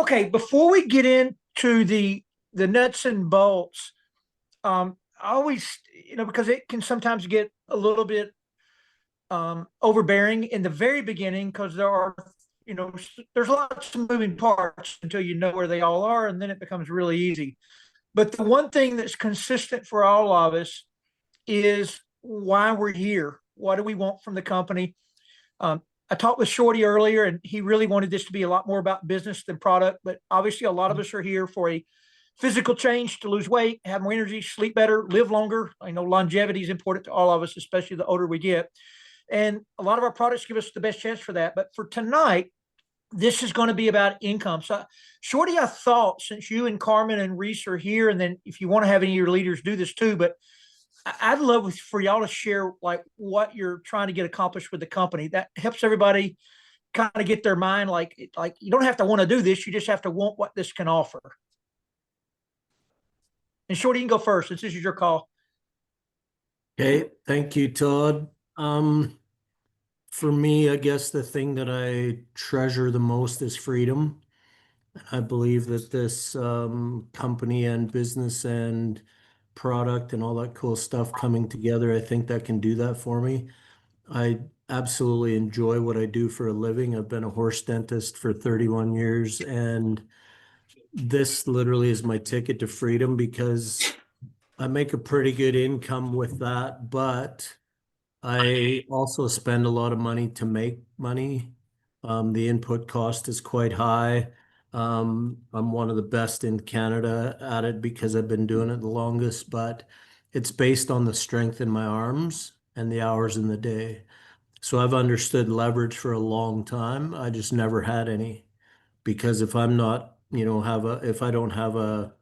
Okay, before we get into the nuts and bolts, I always, because it can sometimes get a little bit overbearing in the very beginning because there are, there's lots of moving parts until you know where they all are, and then it becomes really easy. But the one thing that's consistent for all of us is why we're here. What do we want from the company? I talked with Shorty earlier, and he really wanted this to be a lot more about business than product. But obviously, a lot of us are here for a physical change to lose weight, have more energy, sleep better, live longer. I know longevity is important to all of us, especially the older we get. And a lot of our products give us the best chance for that. But for tonight, this is going to be about income. So, Shorty, I thought since you and Carmen and Reese are here, and then if you want to have any of your leaders do this too, but I'd love for y'all to share like what you're trying to get accomplished with the company. That helps everybody kind of get their mind like you don't have to want to do this, you just have to want what this can offer. And Shorty, you can go first since this is your call. Okay, thank you, Todd. For me, I guess the thing that I treasure the most is freedom. I believe that this company and business and product and all that cool stuff coming together, I think that can do that for me. I absolutely enjoy what I do for a living. I've been a horse dentist for 31 years, and this literally is my ticket to freedom because I make a pretty good income with that, but I also spend a lot of money to make money. The input cost is quite high. I'm one of the best in Canada at it because I've been doing it the longest, but it's based on the strength in my arms and the hours in the day. So I've understood leverage for a long time. I just never had any because if I'm not, if I don't have a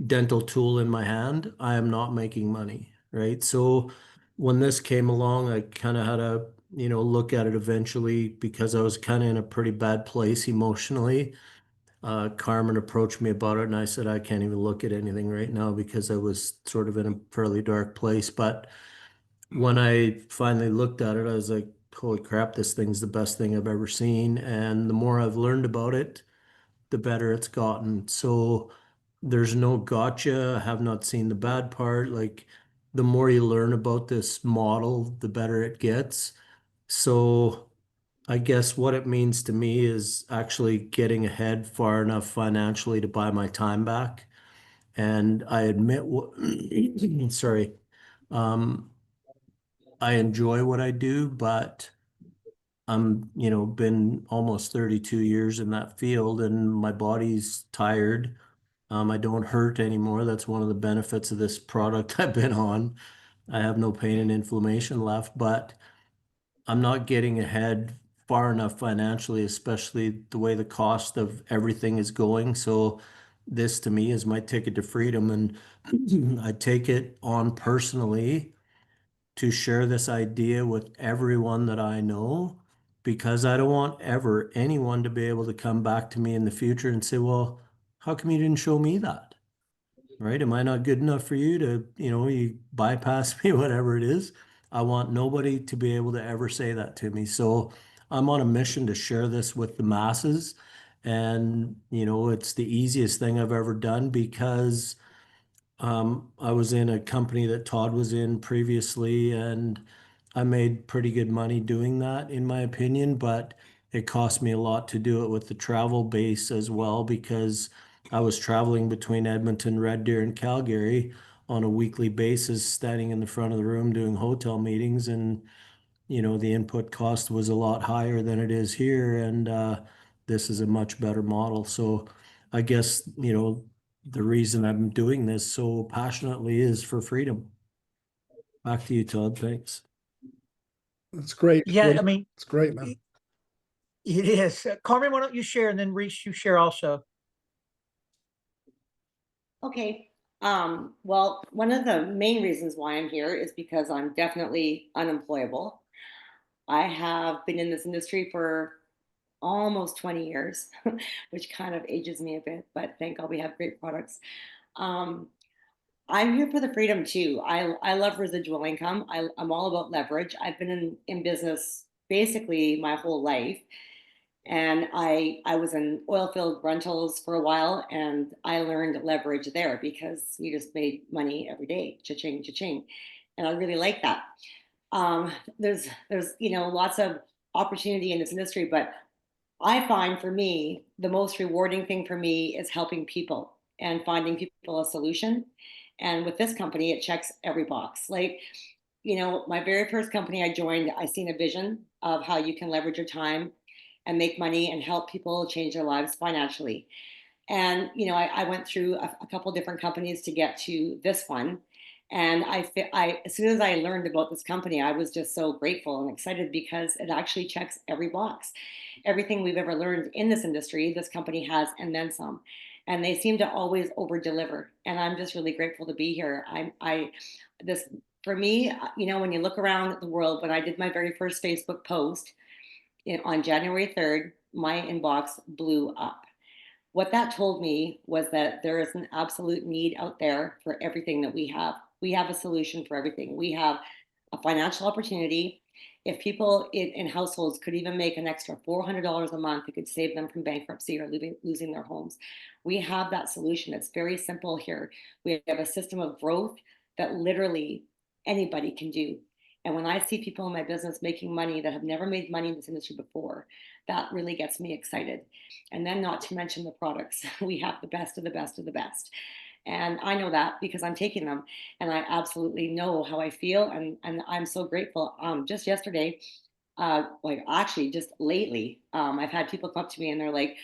dental tool in my hand, I am not making money, right? So when this came along, I kind of had to, look at it eventually because I was kind of in a pretty bad place emotionally. Carmen approached me about it, and I said, I can't even look at anything right now because I was sort of in a fairly dark place. But when I finally looked at it, I was like, holy crap, this thing's the best thing I've ever seen. And the more I've learned about it, the better it's gotten. So there's no gotcha. I have not seen the bad part. Like the more you learn about this model, the better it gets. So I guess what it means to me is actually getting ahead far enough financially to buy my time back. And I admit, sorry, um, I enjoy what I do, but I'm, been almost 32 years in that field and my body's tired. I don't hurt anymore. That's one of the benefits of this product I've been on. I have no pain and inflammation left, but I'm not getting ahead far enough financially, especially the way the cost of everything is going. So this to me is my ticket to freedom. And I take it on personally to share this idea with everyone that I know because I don't want ever anyone to be able to come back to me in the future and say, well, how come you didn't show me that? Right? Am I not good enough for you to, you bypass me, whatever it is? I want nobody to be able to ever say that to me. So I'm on a mission to share this with the masses. And, it's the easiest thing I've ever done because I was in a company that Todd was in previously, and I made pretty good money doing that, in my opinion, but it cost me a lot to do it with the travel base as well because I was traveling between Edmonton, Red Deer, and Calgary on a weekly basis, standing in the front of the room doing hotel meetings, and the input cost was a lot higher than it is here, and this is a much better model. So I guess, the reason I'm doing this so passionately is for freedom. Back to you, Todd. Thanks. That's great. Yeah, I mean, it's great, man. it is. Carmen, why don't you share, and then Reese, you share also. Okay. Well, one of the main reasons why I'm here is because I'm definitely unemployable. I have been in this industry for almost 20 years, which kind of ages me a bit, but thank God we have great products. Um, I'm here for the freedom too. I love residual income. I'm all about leverage. I've been in business basically my whole life. And I was in oil field rentals for a while, and I learned leverage there because we just made money every day, cha-ching, cha-ching. And I really like that. There's lots of opportunity in this industry, but I find for me the most rewarding thing for me is helping people and finding people a solution. And with this company, it checks every box. Like, my very first company I joined, I seen a vision of how you can leverage your time and make money and help people change their lives financially. And I went through a couple different companies to get to this one. And as soon as I learned about this company, I was just so grateful and excited because it actually checks every box. Everything we've ever learned in this industry, this company has, and then some. And they seem to always over deliver. And I'm just really grateful to be here. This for me, when you look around the world, when I did my very first Facebook post on January 3rd, my inbox blew up. What that told me was that there is an absolute need out there for everything that we have. We have a solution for everything. We have a financial opportunity. If people in households could even make an extra $400 a month, it could save them from bankruptcy or losing their homes. We have that solution. It's very simple here. We have a system of growth that literally anybody can do. And when I see people in my business making money that have never made money in this industry before, that really gets me excited. And then not to mention the products. We have the best of the best of the best. And I know that because I'm taking them and I know how I feel. And I'm so grateful. Just yesterday, like actually just lately, I've had people come up to me and they're like,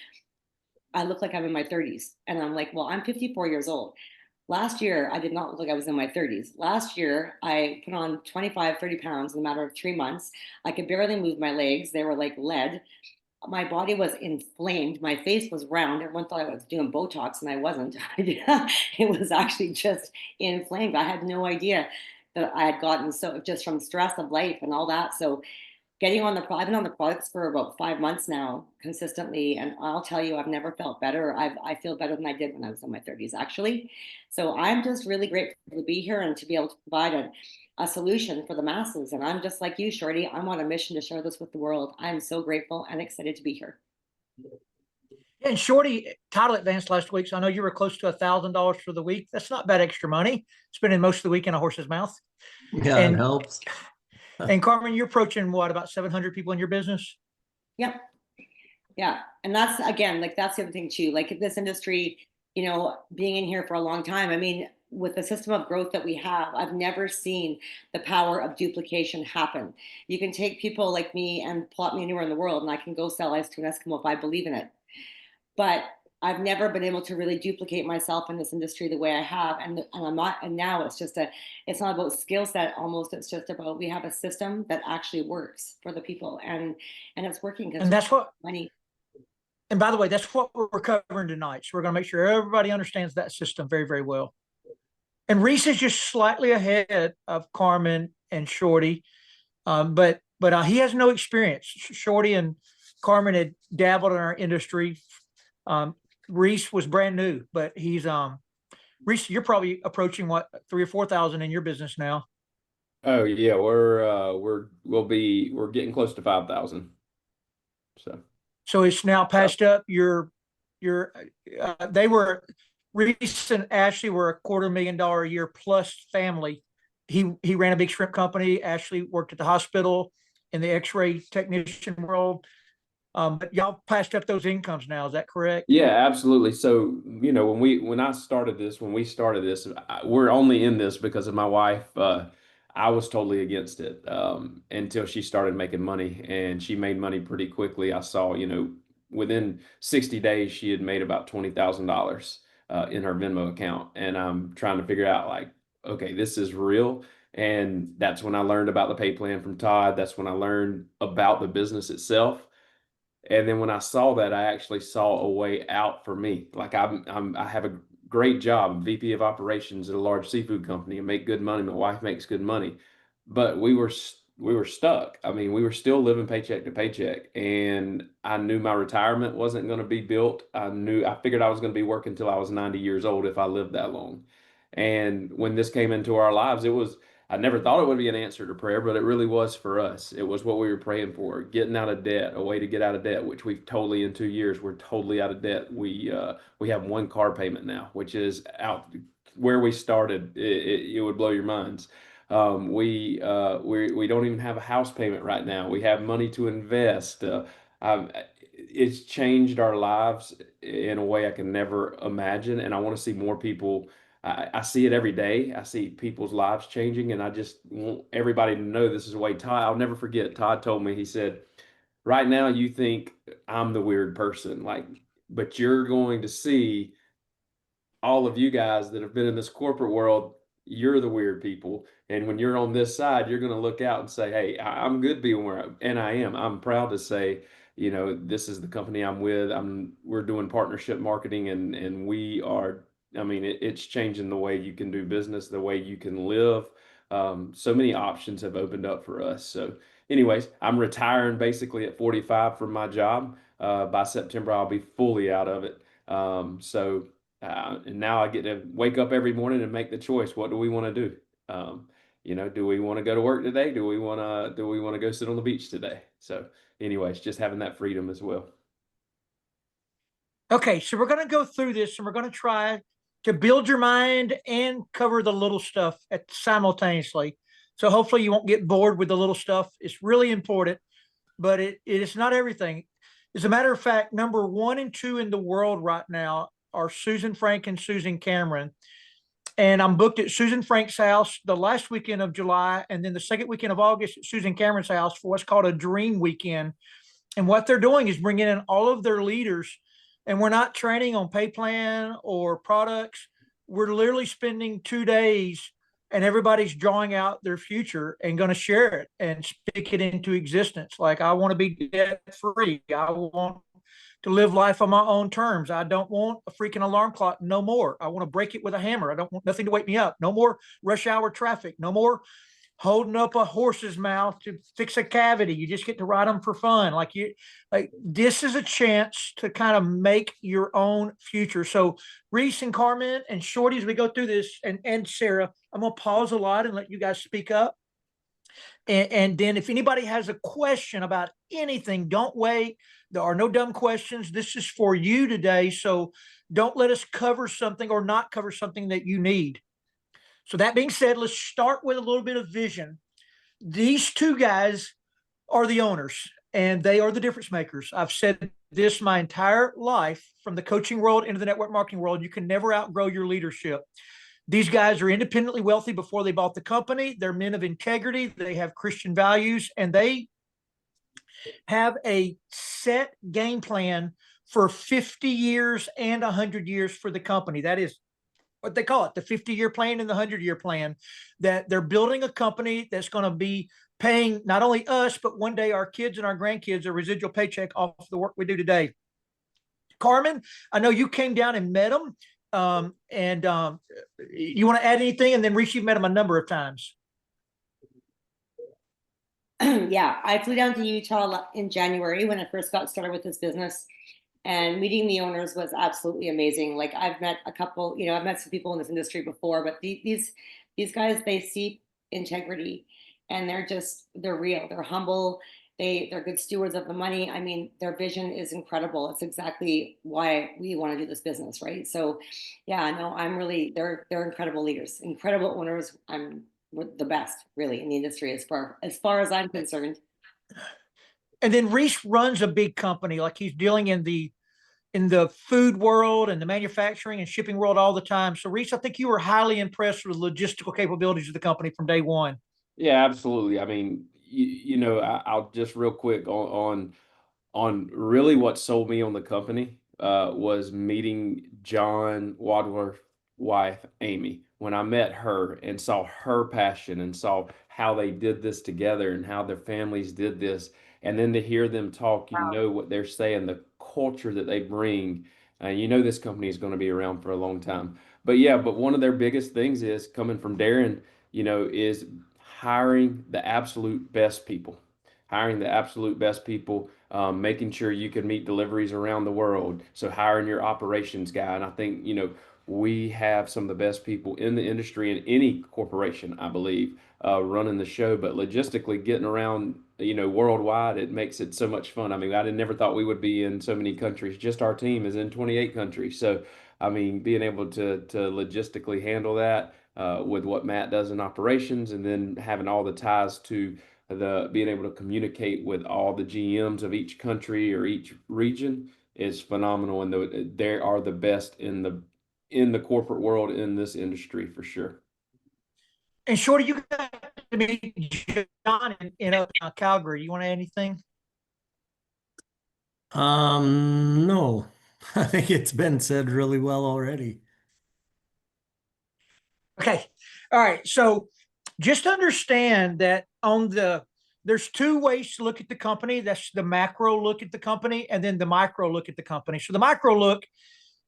I look like I'm in my 30s. And I'm like, well, I'm 54 years old. Last year, I did not look like I was in my 30s. Last year, I put on 25, 30 pounds in a matter of 3 months. I could barely move my legs. They were like lead. My body was inflamed. My face was round. Everyone thought I was doing Botox, and I wasn't. It was actually just inflamed. I had no idea that I had gotten so just from stress of life and all that. So I've been on the products for about 5 months now consistently. And I'll tell you, I've never felt better. I feel better than I did when I was in my 30s, actually. So I'm just really grateful to be here and to be able to provide a solution for the masses. And I'm just like you, Shorty. I'm on a mission to share this with the world. I'm so grateful and excited to be here. And Shorty, title advanced last week, so I know you were close to $1,000 for the week. That's not bad extra money. Spending most of the week in a horse's mouth. Yeah, And it helps. And Carmen, you're approaching what, about 700 people in your business? Yep. Yeah. And that's, again, like that's the other thing too. Like this industry, being in here for a long time, I mean, with the system of growth that we have, I've never seen the power of duplication happen. You can take people like me and plot me anywhere in the world, and I can go sell ice to an Eskimo if I believe in it. But I've never been able to really duplicate myself in this industry the way I have. And I'm not, and now it's not about skill set almost. It's just about, we have a system that actually works for the people, and it's working because And that's what money. And by the way, that's what we're covering tonight. So we're going to make sure everybody understands that system very, very well. And Reese is just slightly ahead of Carmen and Shorty, but he has no experience. Shorty and Carmen had dabbled in our industry. Reese was brand new, but he's Reese, you're probably approaching what, 3 or 4,000 in your business now. Oh yeah, we're getting close to 5,000. So it's now passed up they were, Reese and Ashley were $250,000 a year plus family. He ran a big shrimp company. Ashley worked at the hospital in the X-ray technician world. But y'all passed up those incomes now. Is that correct? Yeah, absolutely. So, when we started this, we're only in this because of my wife. I was totally against it until she started making money, and she made money pretty quickly. I saw, within 60 days, she had made about $20,000 in her Venmo account. And I'm trying to figure out, like, okay, this is real. And that's when I learned about the pay plan from Todd. That's when I learned about the business itself. And then when I saw that, I actually saw a way out for me. Like I have a great job, VP of operations at a large seafood company, and make good money. My wife makes good money, but we were stuck. I mean, we were still living paycheck to paycheck, and I knew my retirement wasn't going to be built. I figured I was going to be working until I was 90 years old if I lived that long. And when this came into our lives, I never thought it would be an answer to prayer, but it really was for us. It was what we were praying for, getting out of debt, a way to get out of debt, which we've totally, in 2 years, we're totally out of debt. We have one car payment now, which is out where we started. It would blow your minds. We don't even have a house payment right now. We have money to invest. It's changed our lives in a way I can never imagine, and I want to see more people. I see it every day. I see people's lives changing, and I just want everybody to know this is the way Todd. I'll never forget. Todd told me, he said, "Right now you think I'm the weird person, like, but you're going to see all of you guys that have been in this corporate world, you're the weird people. And when you're on this side, you're going to look out and say, hey, I'm good being where and I am. I'm proud to say, this is the company I'm with. We're doing partnership marketing and we are, I mean, it's changing the way you can do business, the way you can live. So many options have opened up for us. So anyways, I'm retiring basically at 45 from my job. By September, I'll be fully out of it. And now I get to wake up every morning and make the choice. What do we want to do? Do we want to go to work today? Do we want to go sit on the beach today? So anyways, just having that freedom as well. Okay, so we're going to go through this and we're going to try to build your mind and cover the little stuff simultaneously. So hopefully you won't get bored with the little stuff. It's really important, but it is not everything. As a matter of fact, number 1 and 2 in the world right now are Susan Frank and Susan Cameron. And I'm booked at Susan Frank's house the last weekend of July, and then the second weekend of August at Susan Cameron's house for what's called a dream weekend. And what they're doing is bringing in all of their leaders, and we're not training on pay plan or products. We're literally spending 2 days and everybody's drawing out their future and going to share it and speak it into existence. Like, I want to be debt free. I want to live life on my own terms. I don't want a freaking alarm clock no more. I want to break it with a hammer. I don't want nothing to wake me up. No more rush hour traffic. No more holding up a horse's mouth to fix a cavity. You just get to ride them for fun. Like this is a chance to kind of make your own future. So Reese and Carmen and Shorty, as we go through this, and Sarah, I'm going to pause a lot and let you guys speak up. And then if anybody has a question about anything, don't wait. There are no dumb questions. This is for you today. So don't let us cover something or not cover something that you need. So that being said, let's start with a little bit of vision. These two guys are the owners and they are the difference makers. I've said this my entire life, from the coaching world into the network marketing world. You can never outgrow your leadership. These guys are independently wealthy before they bought the company. They're men of integrity. They have Christian values, and they have a set game plan for 50 years and 100 years for the company. That is what they call it, the 50-year plan and the 100-year plan, that they're building a company that's going to be paying not only us, but one day our kids and our grandkids a residual paycheck off the work we do today. Carmen, I know you came down and met them. You want to add anything? And then Reese, you've met him a number of times. Yeah, I flew down to Utah in January when I first got started with this business, and meeting the owners was absolutely amazing. Like, I've met a couple, I've met some people in this industry before, but these guys, they see integrity, and they're real, they're humble. They're good stewards of the money. I mean, their vision is incredible. It's exactly why we want to do this business, right? So yeah, no, they're incredible leaders, incredible owners. I'm the best really in the industry as far as I'm concerned. And then Reese runs a big company. Like, he's dealing in the food world and the manufacturing and shipping world all the time. So Reese, I think you were highly impressed with the logistical capabilities of the company from day one. Yeah, absolutely. I mean, I'll just real quick on really what sold me on the company was meeting John Wadler's wife, Amy. When I met her and saw her passion and saw how they did this together and how their families did this, and then to hear them talk, what they're saying, the culture that they bring, this company is going to be around for a long time. But one of their biggest things is coming from Darren, is hiring the absolute best people, making sure you can meet deliveries around the world. So hiring your operations guy. And I think, we have some of the best people in the industry in any corporation, I believe, running the show. But logistically, getting around, worldwide, it makes it so much fun. I mean, I never thought we would be in so many countries. Just our team is in 28 countries. So, I mean, being able to logistically handle that with what Matt does in operations, and then having all the ties to the being able to communicate with all the GMs of each country or each region is phenomenal. And they are the best in the corporate world in this industry for sure. And Shorty, you got to meet John in Calgary. You want to add anything? No, I think it's been said really well already. Okay. All right. So just understand that there's two ways to look at the company. That's the macro look at the company and then the micro look at the company. So the micro look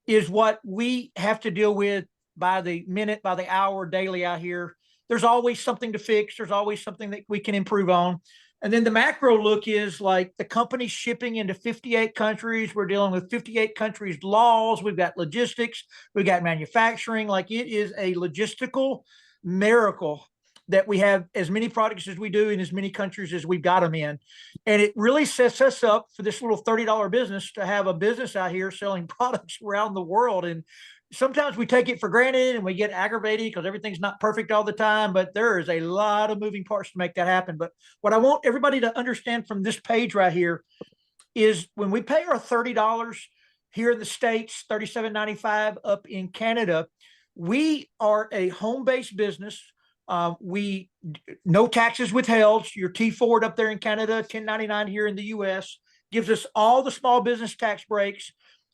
is what we have to deal with by the minute, by the hour, daily out here. There's always something to fix. There's always something that we can improve on. And then the macro look is like the company shipping into 58 countries. We're dealing with 58 countries' laws. We've got logistics. We've got manufacturing. Like it is a logistical miracle that we have as many products as we do in as many countries as we've got them in. And it really sets us up for this little $30 business to have a business out here selling products around the world. And sometimes we take it for granted and we get aggravated because everything's not perfect all the time, but there is a lot of moving parts to make that happen. But what I want everybody to understand from this page right here is when we pay our $30 here in the States, $37.95 up in Canada, we are a home-based business. We no taxes withheld. Your T4 up there in Canada, 1099 here in the US, gives us all the small business tax breaks,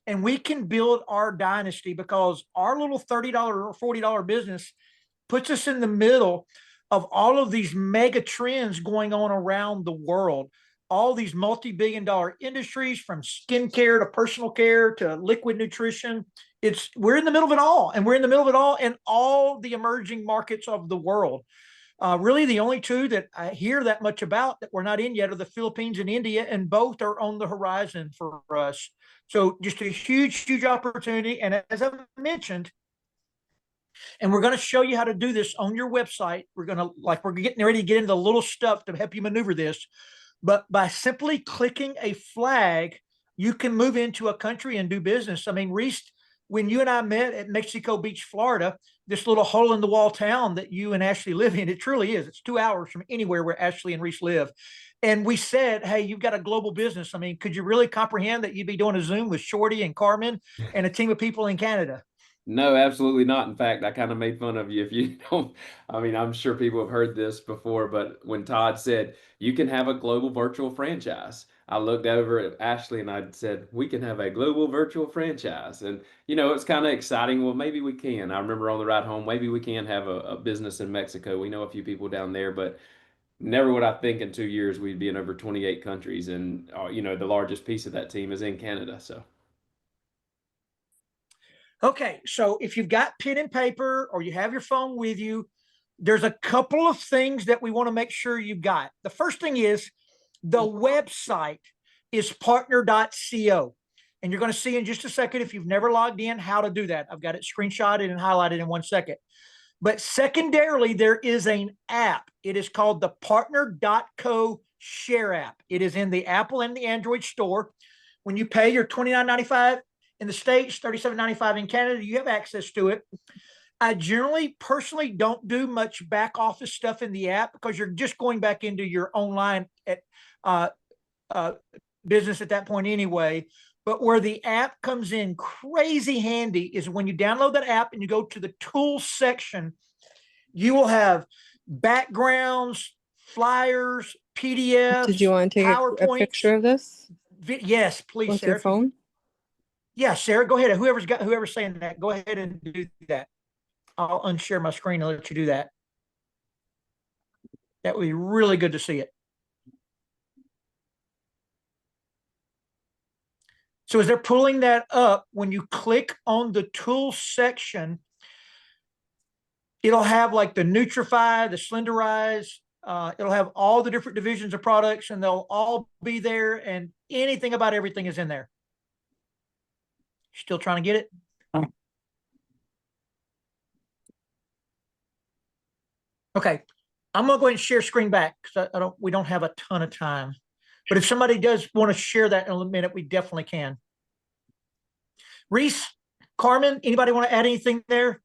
and we can build our dynasty because our little $30 or $40 business puts us in the middle of all of these mega trends going on around the world. All these multi-billion-dollar industries, from skincare to personal care to liquid nutrition. We're in the middle of it all, and we're in the middle of it all in all the emerging markets of the world. Really, the only two that I hear that much about that we're not in yet are the Philippines and India, and both are on the horizon for us. So just a huge, huge opportunity. And as I mentioned, and we're going to show you how to do this on your website. We're getting ready to get into the little stuff to help you maneuver this. But by simply clicking a flag, you can move into a country and do business. I mean, Reese, when you and I met at Mexico Beach, Florida, this little hole in the wall town that you and Ashley live in, it truly is. It's 2 hours from anywhere where Ashley and Reese live. And we said, hey, you've got a global business. I mean, could you really comprehend that you'd be doing a Zoom with Shorty and Carmen and a team of people in Canada? No, absolutely not. In fact, I kind of made fun of you if you don't. I mean, I'm sure people have heard this before, but when Todd said you can have a global virtual franchise, I looked over at Ashley and I said, we can have a global virtual franchise. And, it's kind of exciting. Well, maybe we can. I remember on the ride home, maybe we can have a business in Mexico. We know a few people down there, but never would I think in 2 years we'd be in over 28 countries. And, the largest piece of that team is in Canada. So. Okay, so if you've got pen and paper or you have your phone with you, there's a couple of things that we want to make sure you've got. The first thing is the website is partner.co. And you're going to see in just a second, if you've never logged in, how to do that. I've got it screenshotted and highlighted in 1 second. But secondarily, there is an app. It is called the partner.co share app. It is in the Apple and the Android store. When you pay your $29.95 in the States, $37.95 in Canada, you have access to it. I generally personally don't do much back office stuff in the app because you're just going back into your online business at that point anyway. But where the app comes in crazy handy is when you download that app and you go to the tools section, you will have backgrounds, flyers, PDFs. Did you want to take a picture of this? Yes, please, with Sarah. your phone? Yeah, Sarah, go ahead. Whoever's saying that, go ahead and do that. I'll unshare my screen and let you do that. That would be really good to see it. So as they're pulling that up, when you click on the tools section, it'll have like the Nutrify, the Slenderize. It'll have all the different divisions of products, and they'll all be there, and anything about everything is in there. Still trying to get it? Okay, I'm gonna go ahead and share screen back because we don't have a ton of time. But if somebody does want to share that in a minute, we definitely can. Reese, Carmen, anybody want to add anything there?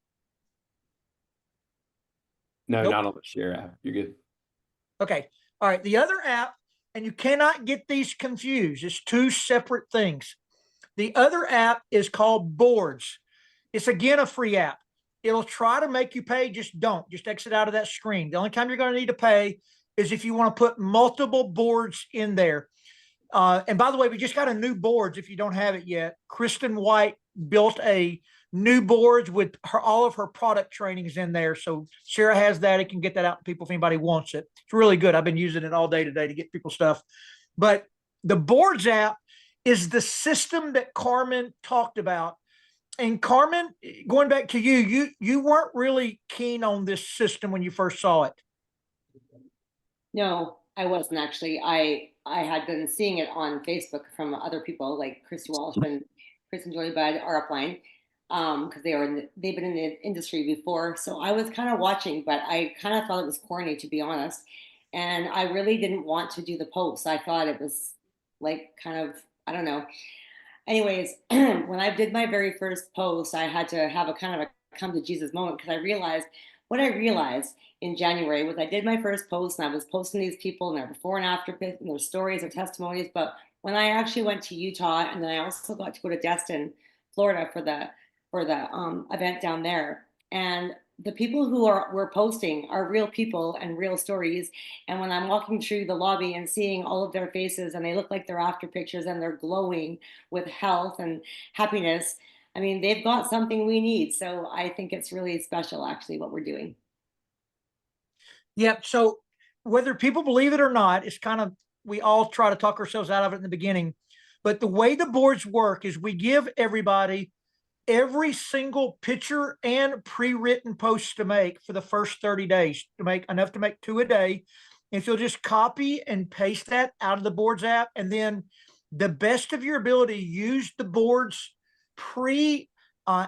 No, Nope. not on the share app. You're good. Okay. All right. The other app, and you cannot get these confused. It's two separate things. The other app is called Boards. It's again a free app. It'll try to make you pay. Just don't. Just exit out of that screen. The only time you're going to need to pay is if you want to put multiple boards in there. And by the way, we just got a new boards if you don't have it yet. Kristen White built a new boards with all of her product trainings in there. So Sarah has that. It can get that out to people if anybody wants it. It's really good. I've been using it all day today to get people stuff. But the boards app is the system that Carmen talked about. And Carmen, going back to you weren't really keen on this system when you first saw it. No, I wasn't actually. I had been seeing it on Facebook from other people like Christy Walsh and Chris and Joy Budd are upline because they've been in the industry before. So I was kind of watching, but I kind of thought it was corny to be honest. And I really didn't want to do the post. I thought it was like kind of, I don't know. Anyways, when I did my very first post, I had to have a kind of a come to Jesus moment because I realized what I realized in January was I did my first post and I was posting these people and their before and after and their stories or testimonies. But when I actually went to Utah and then I also got to go to Destin, Florida for the event down there, and the people who were posting are real people and real stories. And when I'm walking through the lobby and seeing all of their faces and they look like they're after pictures and they're glowing with health and happiness, I mean, they've got something we need. So I think it's really special, actually, what we're doing. Yep. So whether people believe it or not, it's kind of, we all try to talk ourselves out of it in the beginning. But the way the boards work is we give everybody every single picture and pre-written post to make for the first 30 days to make enough to make 2 a day. And if you'll just copy and paste that out of the boards app, and then the best of your ability, use the boards pre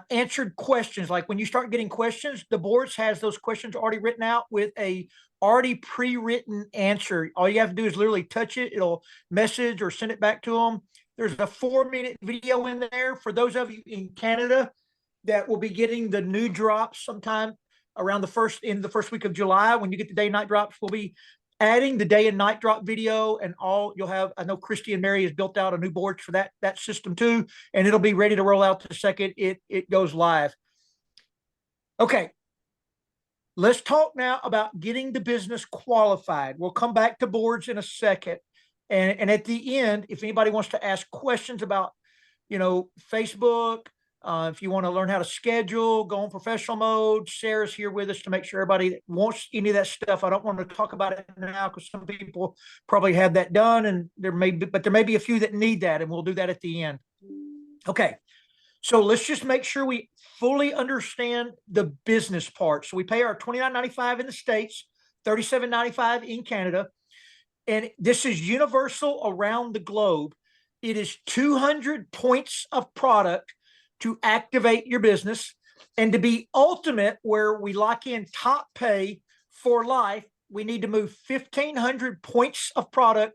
answered questions. Like when you start getting questions, the boards has those questions already written out with a already pre-written answer. All you have to do is literally touch it. It'll message or send it back to them. There's a 4-minute video in there for those of you in Canada that will be getting the new drops sometime around the first week of July. When you get the day and night drops, we'll be adding the day and night drop video and all. You'll have, I know Christy and Mary has built out a new boards for that system too, and it'll be ready to roll out the second it goes live. Okay. Let's talk now about getting the business qualified. We'll come back to boards in a second. And at the end, if anybody wants to ask questions about, Facebook, if you want to learn how to schedule, go on professional mode, Sarah's here with us to make sure everybody that wants any of that stuff. I don't want to talk about it now because some people probably have that done, and there may be a few that need that, and we'll do that at the end. Okay. So let's just make sure we fully understand the business part. So we pay our $29.95 in the States, $37.95 in Canada. And this is universal around the globe. It is 200 points of product to activate your business. And to be ultimate, where we lock in top pay for life, we need to move 1,500 points of product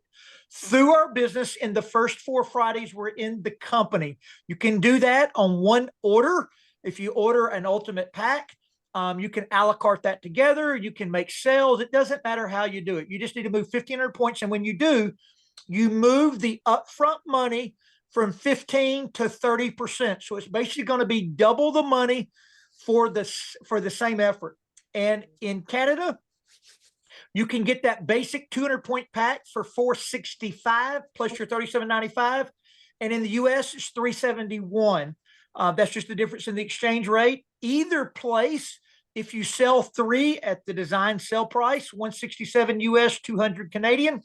through our business in the first 4 Fridays we're in the company. You can do that on one order. If you order an ultimate pack, you can a la carte that together. You can make sales. It doesn't matter how you do it. You just need to move 1,500 points. And when you do, you move the upfront money from 15 to 30%. So it's basically going to be double the money for the same effort. And in Canada, you can get that basic 200 point pack for $465 plus your $37.95. And in the US, it's $371. That's just the difference in the exchange rate. Either place, if you sell 3 at the design sell price, $167 US, 200 Canadian,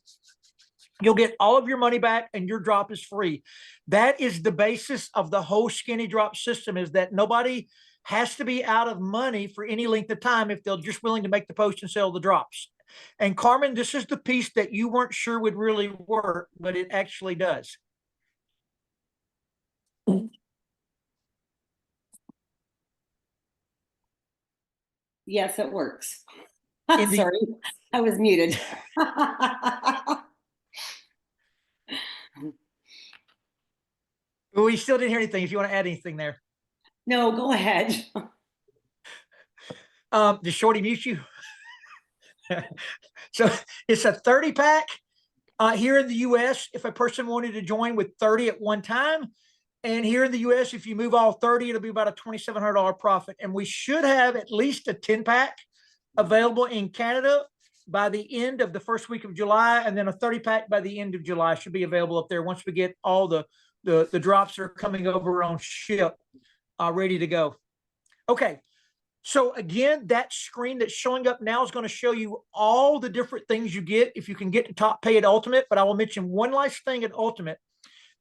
you'll get all of your money back and your drop is free. That is the basis of the whole skinny drop system, is that nobody has to be out of money for any length of time if they're just willing to make the post and sell the drops. And Carmen, this is the piece that you weren't sure would really work, but it actually does. Yes, it works. In the- Sorry, I was muted. we still didn't hear anything. If you want to add anything there. No, go ahead. Does Shorty mute you? So it's a 30 pack here in the US. If a person wanted to join with 30 at one time, and here in the US, if you move all 30, it'll be about a $2,700 profit. And we should have at least a 10 pack available in Canada by the end of the first week of July, and then a 30 pack by the end of July should be available up there once we get all the drops that are coming over on ship ready to go. Okay. So again, that screen that's showing up now is going to show you all the different things you get if you can get to top pay at Ultimate. But I will mention one last thing at Ultimate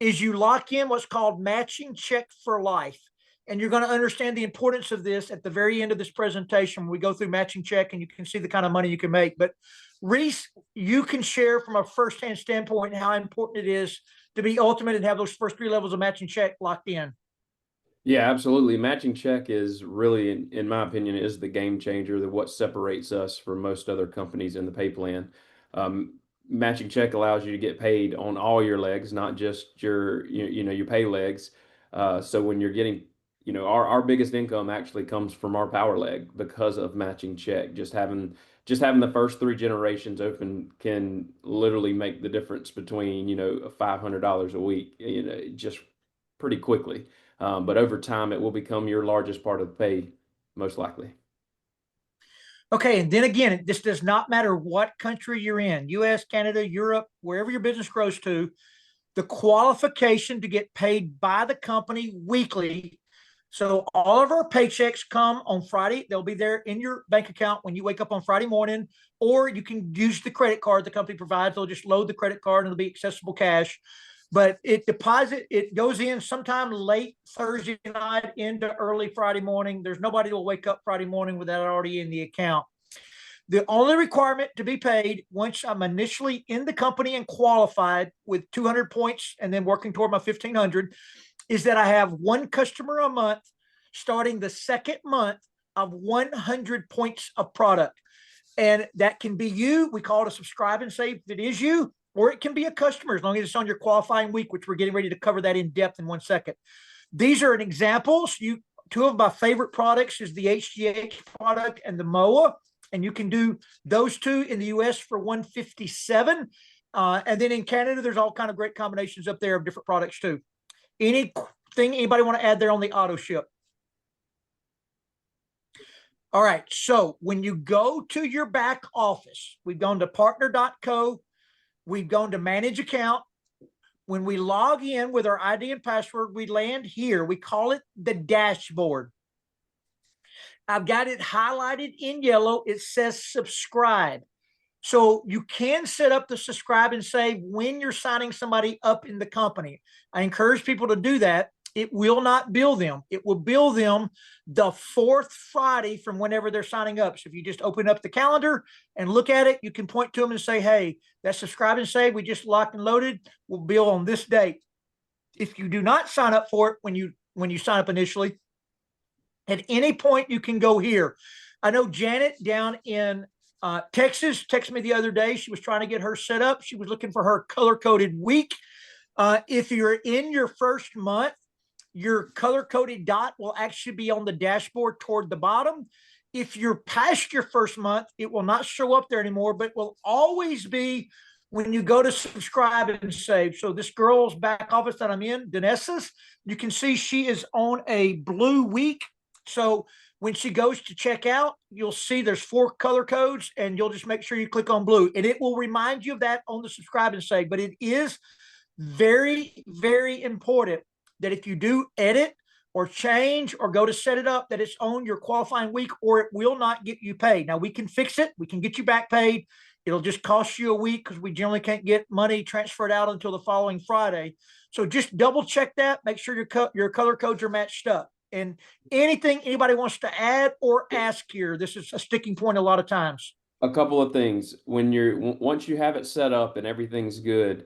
is you lock in what's called matching check for life. And you're going to understand the importance of this at the very end of this presentation when we go through matching check and you can see the kind of money you can make. But Reese, you can share from a firsthand standpoint how important it is to be Ultimate and have those first 3 levels of matching check locked in. Yeah, absolutely. Matching check is really, in my opinion, is the game changer, the what separates us from most other companies in the pay plan. Matching check allows you to get paid on all your legs, not just your pay legs. So when you're getting, our biggest income actually comes from our power leg because of matching check. Just having the first 3 generations open can literally make the difference between, $500 a week, just pretty quickly. But over time, it will become your largest part of the pay, most likely. Okay, and then again, this does not matter what country you're in, US, Canada, Europe, wherever your business grows to, the qualification to get paid by the company weekly. So all of our paychecks come on Friday. They'll be there in your bank account when you wake up on Friday morning, or you can use the credit card the company provides. They'll just load the credit card and it'll be accessible cash. But it goes in sometime late Thursday night into early Friday morning. There's nobody will wake up Friday morning without already in the account. The only requirement to be paid once I'm initially in the company and qualified with 200 points and then working toward my 1,500 is that I have 1 customer a month starting the second month of 100 points of product. And that can be you. We call it a subscribe and save if it is you, or it can be a customer as long as it's on your qualifying week, which we're getting ready to cover that in depth in 1 second. These are an examples. 2 of my favorite products is the HGH product and the MOA. And you can do those 2 in the US for 157. And then in Canada, there's all kind of great combinations up there of different products too. Anything anybody want to add there on the auto ship? All right. So when you go to your back office, we've gone to partner.co. We've gone to manage account. When we log in with our ID and password, we land here. We call it the dashboard. I've got it highlighted in yellow. It says subscribe. So you can set up the subscribe and save when you're signing somebody up in the company. I encourage people to do that. It will not bill them. It will bill them the 4th Friday from whenever they're signing up. So if you just open up the calendar and look at it, you can point to them and say, hey, that subscribe and save we just locked and loaded will bill on this date. If you do not sign up for it when you sign up initially, at any point you can go here. I know Janet down in Texas texted me the other day. She was trying to get her set up. She was looking for her color-coded week. If you're in your first month, your color-coded dot will actually be on the dashboard toward the bottom. If you're past your first month, it will not show up there anymore, but will always be when you go to subscribe and save. So this girl's back office that I'm in, Danessa's, you can see she is on a blue week. So when she goes to check out, you'll see there's 4 color codes and you'll just make sure you click on blue and it will remind you of that on the subscribe and save. But it is very, very important that if you do edit or change or go to set it up, that it's on your qualifying week or it will not get you paid. Now we can fix it. We can get you back paid. It'll just cost you a week because we generally can't get money transferred out until the following Friday. So just double check that. Make sure your color codes are matched up. And anything anybody wants to add or ask here, this is a sticking point a lot of times. A couple of things. Once you have it set up and everything's good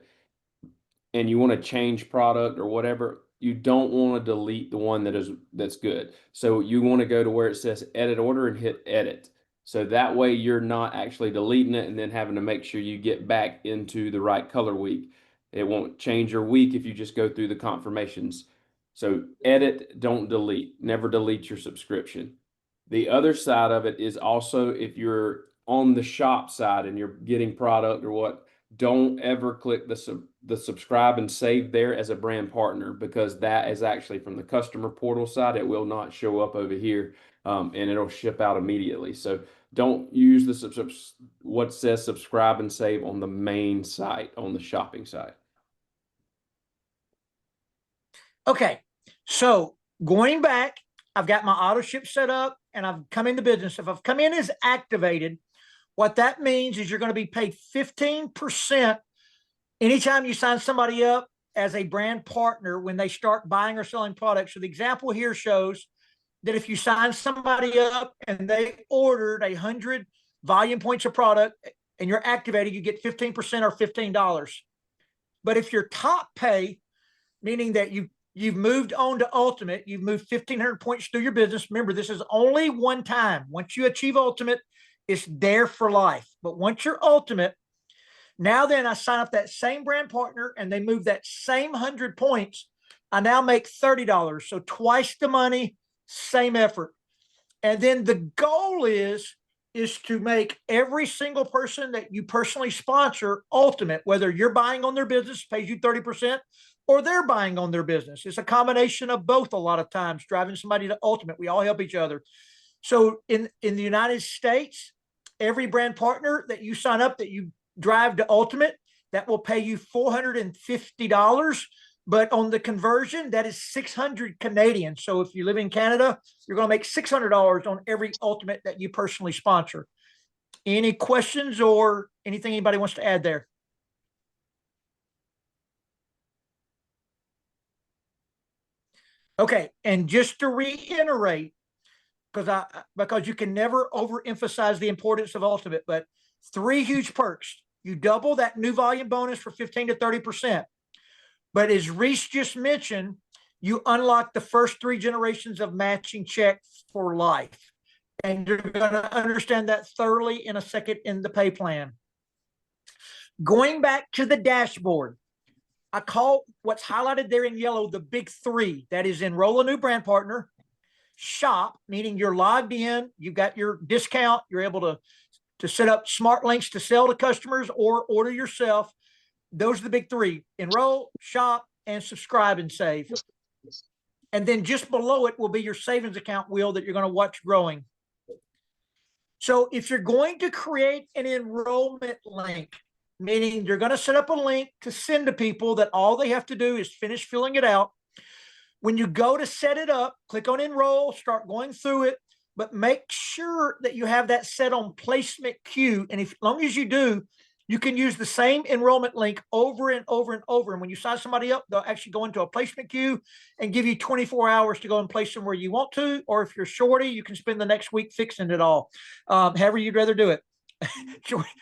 and you want to change product or whatever, you don't want to delete the one that's good. So you want to go to where it says edit order and hit edit. So that way you're not actually deleting it and then having to make sure you get back into the right color week. It won't change your week if you just go through the confirmations. So edit, don't delete. Never delete your subscription. The other side of it is also if you're on the shop side and you're getting product or what, don't ever click the subscribe and save there as a brand partner, because that is actually from the customer portal side. It will not show up over here, and it'll ship out immediately. So don't use what says subscribe and save on the main site, on the shopping site. Okay, so going back, I've got my auto ship set up and I've come into business. If I've come in as activated, what that means is you're going to be paid 15% anytime you sign somebody up as a brand partner when they start buying or selling products. So the example here shows that if you sign somebody up and they ordered 100 volume points of product and you're activated, you get 15% or $15. But if you're top pay, meaning that you've moved on to ultimate, you've moved 1,500 points through your business. Remember, this is only one time. Once you achieve ultimate, it's there for life. But once you're ultimate, now then I sign up that same brand partner and they move that same 100 points. I now make $30. So twice the money, same effort. And then the goal is to make every single person that you personally sponsor ultimate, whether you're buying on their business, pays you 30%, or they're buying on their business. It's a combination of both a lot of times, driving somebody to ultimate. We all help each other. So in the United States, every brand partner that you sign up, that you drive to ultimate, that will pay you $450. But on the conversion, that is 600 Canadian. So if you live in Canada, you're going to make $600 on every ultimate that you personally sponsor. Any questions or anything anybody wants to add there? Okay, and just to reiterate, because you can never overemphasize the importance of ultimate, but 3 huge perks. You double that new volume bonus for 15 to 30%. But as Reese just mentioned, you unlock the first 3 generations of matching checks for life. And you're going to understand that thoroughly in a second in the pay plan. Going back to the dashboard, I call what's highlighted there in yellow the big 3. That is enroll a new brand partner, shop, meaning you're logged in, you've got your discount, you're able to set up smart links to sell to customers or order yourself. Those are the big 3: enroll, shop, and subscribe and save. And then just below it will be your savings account wheel that you're going to watch growing. So if you're going to create an enrollment link, meaning you're going to set up a link to send to people that all they have to do is finish filling it out. When you go to set it up, click on enroll, start going through it, but make sure that you have that set on placement queue. And as long as you do, you can use the same enrollment link over and over and over. And when you sign somebody up, they'll actually go into a placement queue and give you 24 hours to go and place them where you want to. Or if you're Shorty, you can spend the next week fixing it all. However you'd rather do it.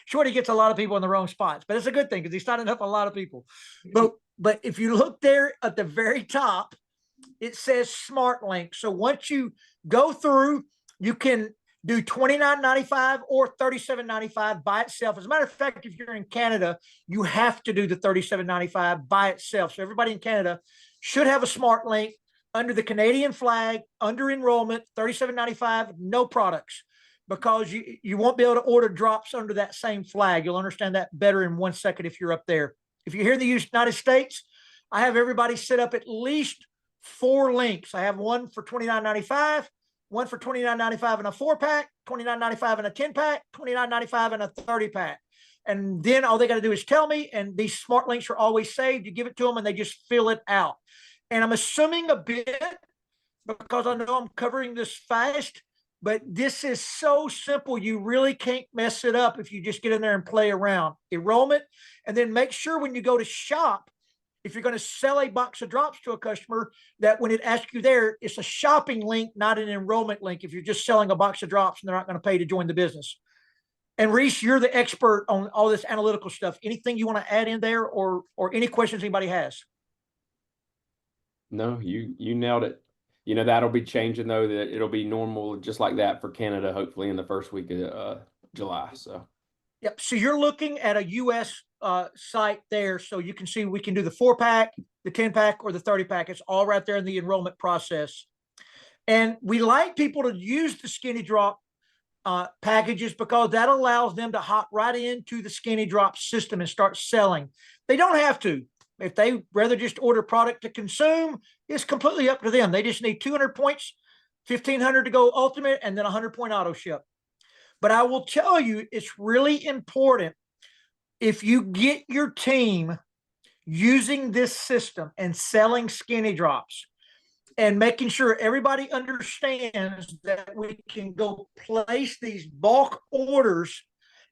Shorty gets a lot of people in the wrong spots, but it's a good thing because he's signing up a lot of people. But if you look there at the very top, it says Smart Link. So once you go through, you can do $29.95 or $37.95 by itself. As a matter of fact, if you're in Canada, you have to do the $37.95 by itself. So everybody in Canada should have a Smart Link under the Canadian flag, under enrollment, $37.95, no products, because you won't be able to order drops under that same flag. You'll understand that better in 1 second if you're up there. If you're here in the United States, I have everybody set up at least 4 links. I have one for $29.95, one for $29.95 in a 4-pack, $29.95 in a 10-pack, $29.95 in a 30-pack. And then all they got to do is tell me, and these smart links are always saved. You give it to them and they just fill it out. And I'm assuming a bit because I know I'm covering this fast, but this is so simple. You really can't mess it up if you just get in there and play around. Enrollment, and then make sure when you go to shop, if you're going to sell a box of drops to a customer, that when it asks you there, it's a shopping link, not an enrollment link. If you're just selling a box of drops and they're not going to pay to join the business. And Reese, you're the expert on all this analytical stuff. Anything you want to add in there, or any questions anybody has? No, you nailed it. you know, that'll be changing though, that it'll be normal just like that for Canada, hopefully in the first week of July. So. Yep. So you're looking at a US site there. So you can see we can do the 4-pack, the 10-pack, or the 30-pack. It's all right there in the enrollment process. And we like people to use the skinny drop packages because that allows them to hop right into the skinny drop system and start selling. They don't have to. If they rather just order product to consume, it's completely up to them. They just need 200 points, 1,500 to go ultimate, and then 100-point auto ship. But I will tell you, it's really important if you get your team using this system and selling skinny drops and making sure everybody understands that we can go place these bulk orders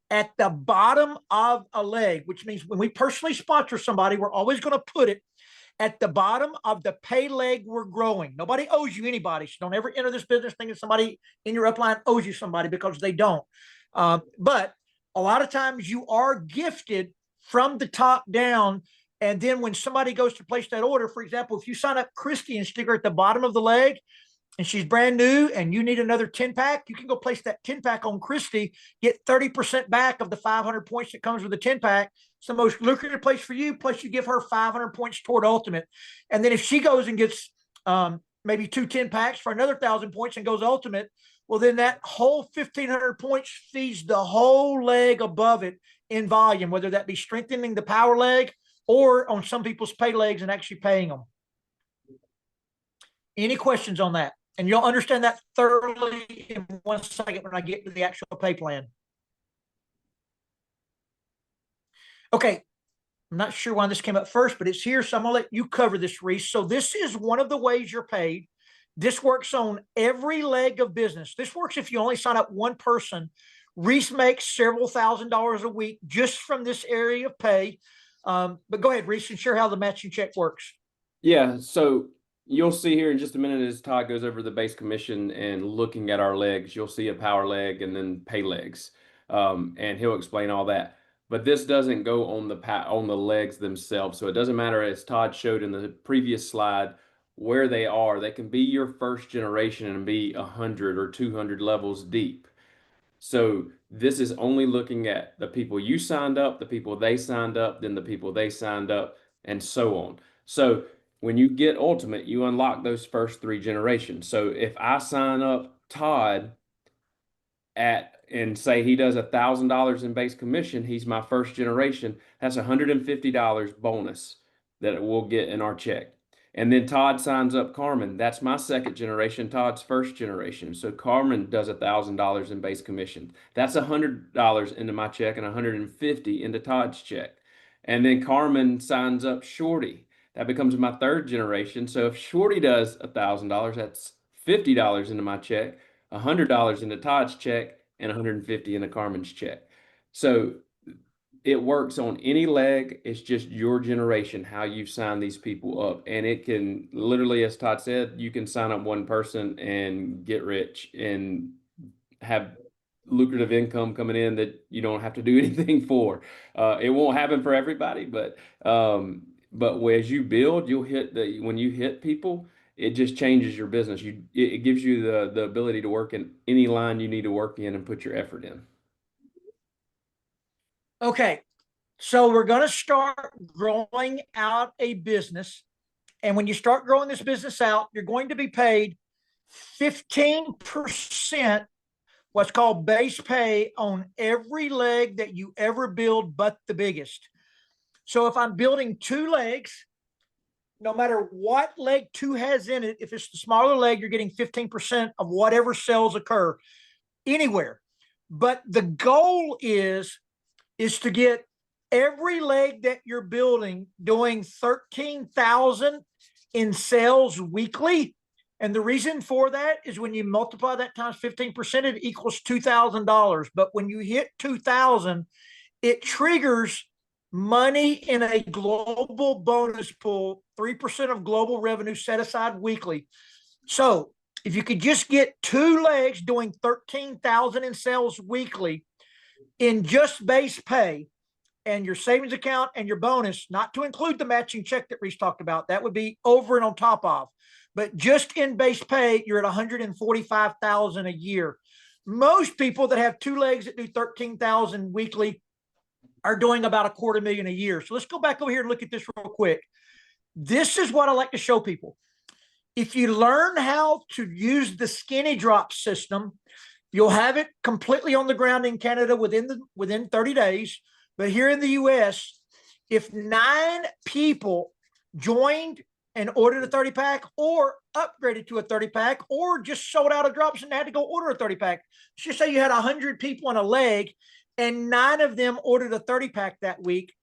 at the bottom of a leg, which means when we personally sponsor somebody, we're always going to put it at the bottom of the pay leg we're growing. Nobody owes you anybody. So don't ever enter this business thinking somebody in your upline owes you somebody, because they don't. But a lot of times you are gifted from the top down. And then when somebody goes to place that order, for example, if you sign up Christy and stick her at the bottom of the leg, and she's brand new and you need another 10-pack, you can go place that 10-pack on Christy, get 30% back of the 500 points that comes with the 10-pack. It's the most lucrative place for you. Plus you give her 500 points toward ultimate. And then if she goes and gets maybe 2 10-packs for another 1,000 points and goes ultimate, well, then that whole 1,500 points feeds the whole leg above it in volume, whether that be strengthening the power leg or on some people's pay legs and actually paying them. Any questions on that? And you'll understand that thoroughly in 1 second when I get to the actual pay plan. Okay. I'm not sure why this came up first, but it's here. So I'm going to let you cover this, Reese. So this is one of the ways you're paid. This works on every leg of business. This works if you only sign up one person. Reese makes several $1,000s a week just from this area of pay. But go ahead, Reese, and share how the matching check works. Yeah. So you'll see here in just a minute as Todd goes over the base commission and looking at our legs, you'll see a power leg and then pay legs. And he'll explain all that. But this doesn't go on the legs themselves. So it doesn't matter, as Todd showed in the previous slide, where they are. They can be your first generation and be 100 or 200 levels deep. So this is only looking at the people you signed up, the people they signed up, then the people they signed up, and so on. So when you get ultimate, you unlock those first 3 generations. So if I sign up Todd and say he does $1,000 in base commission, he's my first generation, that's $150 bonus that we'll get in our check. And then Todd signs up Carmen. That's my second generation, Todd's first generation. So Carmen does $1,000 in base commission. That's $100 into my check and $150 into Todd's check. And then Carmen signs up Shorty. That becomes my third generation. So if Shorty does $1,000, that's $50 into my check, $100 into Todd's check, and $150 into Carmen's check. So it works on any leg. It's just your generation, how you sign these people up. And it can literally, as Todd said, you can sign up one person and get rich and have lucrative income coming in that you don't have to do anything for. It won't happen for everybody, but as you build, you'll hit when you hit people, it just changes your business. It gives you the ability to work in any line you need to work in and put your effort in. Okay. So we're going to start growing out a business. And when you start growing this business out, you're going to be paid 15%, what's called base pay, on every leg that you ever build but the biggest. So if I'm building 2 legs, no matter what leg 2 has in it, if it's the smaller leg, you're getting 15% of whatever sales occur anywhere. But the goal is to get every leg that you're building doing 13,000 in sales weekly. And the reason for that is when you multiply that times 15%, it equals $2,000. But when you hit 2,000, it triggers money in a global bonus pool, 3% of global revenue set aside weekly. So if you could just get 2 legs doing 13,000 in sales weekly in just base pay, and your savings account and your bonus, not to include the matching check that Reese talked about, that would be over and on top of. but just in base pay, you're at 145,000 a year. Most people that have 2 legs that do 13,000 weekly are doing about $250,000 a year. So let's go back over here and look at this real quick. This is what I like to show people. If you learn how to use the skinny drop system, you'll have it completely on the ground in Canada within 30 days. But here in the US, if 9 people joined and ordered a 30 pack or upgraded to a 30 pack or just sold out of drops and had to go order a 30 pack, let's just say you had 100 people on a leg and 9 of them ordered a 30 pack that week.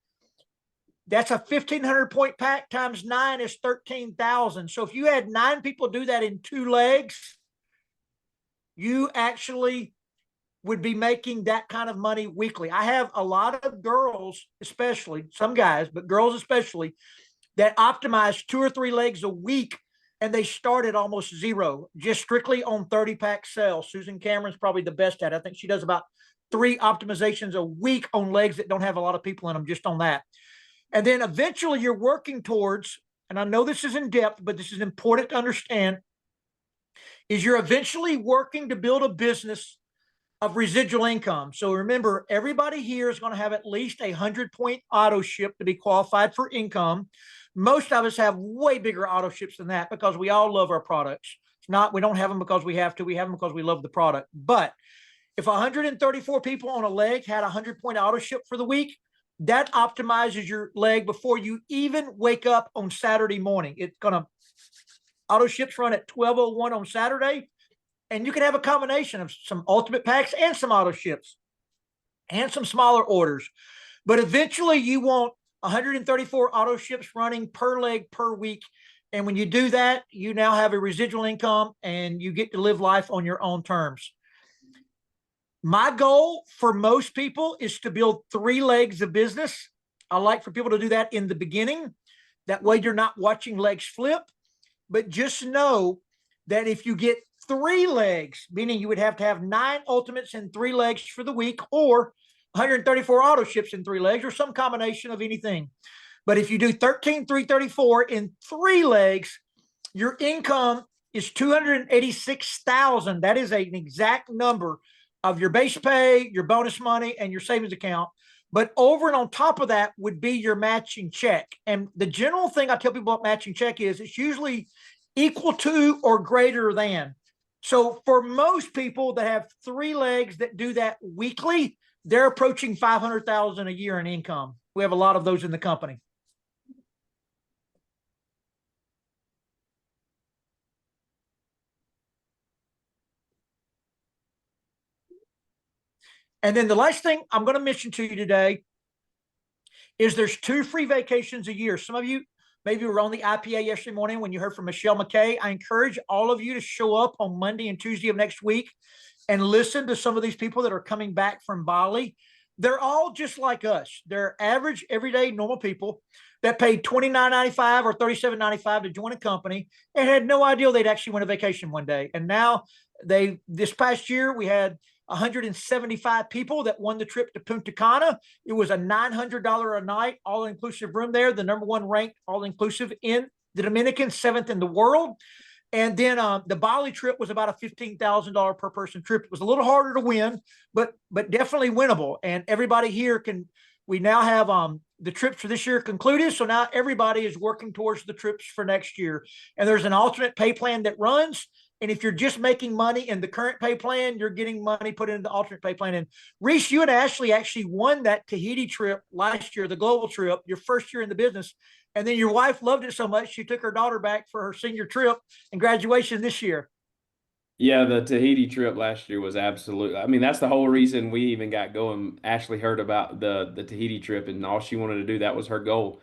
That's a 1,500 point pack times 9 is 13,000. So if you had 9 people do that in 2 legs, you actually would be making that kind of money weekly. I have a lot of girls, especially some guys, but girls especially, that optimize 2 or 3 legs a week, and they start at almost zero, just strictly on 30 pack sales. Susan Cameron's probably the best at it. I think she does about 3 optimizations a week on legs that don't have a lot of people in them, just on that. And then eventually you're working towards, and I know this is in depth, but this is important to understand, is you're eventually working to build a business of residual income. So remember, everybody here is going to have at least 100-point auto ship to be qualified for income. Most of us have way bigger auto ships than that because we all love our products. It's not, we don't have them because we have to, we have them because we love the product. But if 134 people on a leg had 100-point auto ship for the week, that optimizes your leg before you even wake up on Saturday morning. It's going to, auto ships run at 12:01 on Saturday. And you can have a combination of some ultimate packs and some auto ships and some smaller orders. But eventually you want 134 auto ships running per leg per week. And when you do that, you now have a residual income and you get to live life on your own terms. My goal for most people is to build 3 legs of business. I like for people to do that in the beginning. That way you're not watching legs flip. But just know that if you get 3 legs, meaning you would have to have 9 ultimates and 3 legs for the week, or 134 auto ships in 3 legs, or some combination of anything. But if you do 13,334 in 3 legs, your income is 286,000. That is an exact number of your base pay, your bonus money, and your savings account. But over and on top of that would be your matching check. And the general thing I tell people about matching check is it's usually equal to or greater than. So for most people that have 3 legs that do that weekly, they're approaching 500,000 a year in income. We have a lot of those in the company. And then the last thing I'm going to mention to you today is there's 2 free vacations a year. Some of you maybe were on the IPA yesterday morning when you heard from Michelle McKay. I encourage all of you to show up on Monday and Tuesday of next week and listen to some of these people that are coming back from Bali. They're all just like us. They're average, everyday, normal people that paid $29.95 or $37.95 to join a company and had no idea they'd actually win a vacation one day. And now this past year, we had 175 people that won the trip to Punta Cana. It was a $900 a night, all-inclusive room there, the #1 ranked all-inclusive in the Dominican, 7th in the world. And then the Bali trip was about a $15,000 per person trip. It was a little harder to win, but definitely winnable. And everybody here we now have the trips for this year concluded. So now everybody is working towards the trips for next year. And there's an alternate pay plan that runs. And if you're just making money in the current pay plan, you're getting money put into the alternate pay plan. And Reese, you and Ashley actually won that Tahiti trip last year, the global trip, your first year in the business. And then your wife loved it so much, she took her daughter back for her senior trip and graduation this year. Yeah, the Tahiti trip last year was absolute. I mean, that's the whole reason we even got going. Ashley heard about the Tahiti trip, and all she wanted to do, that was her goal.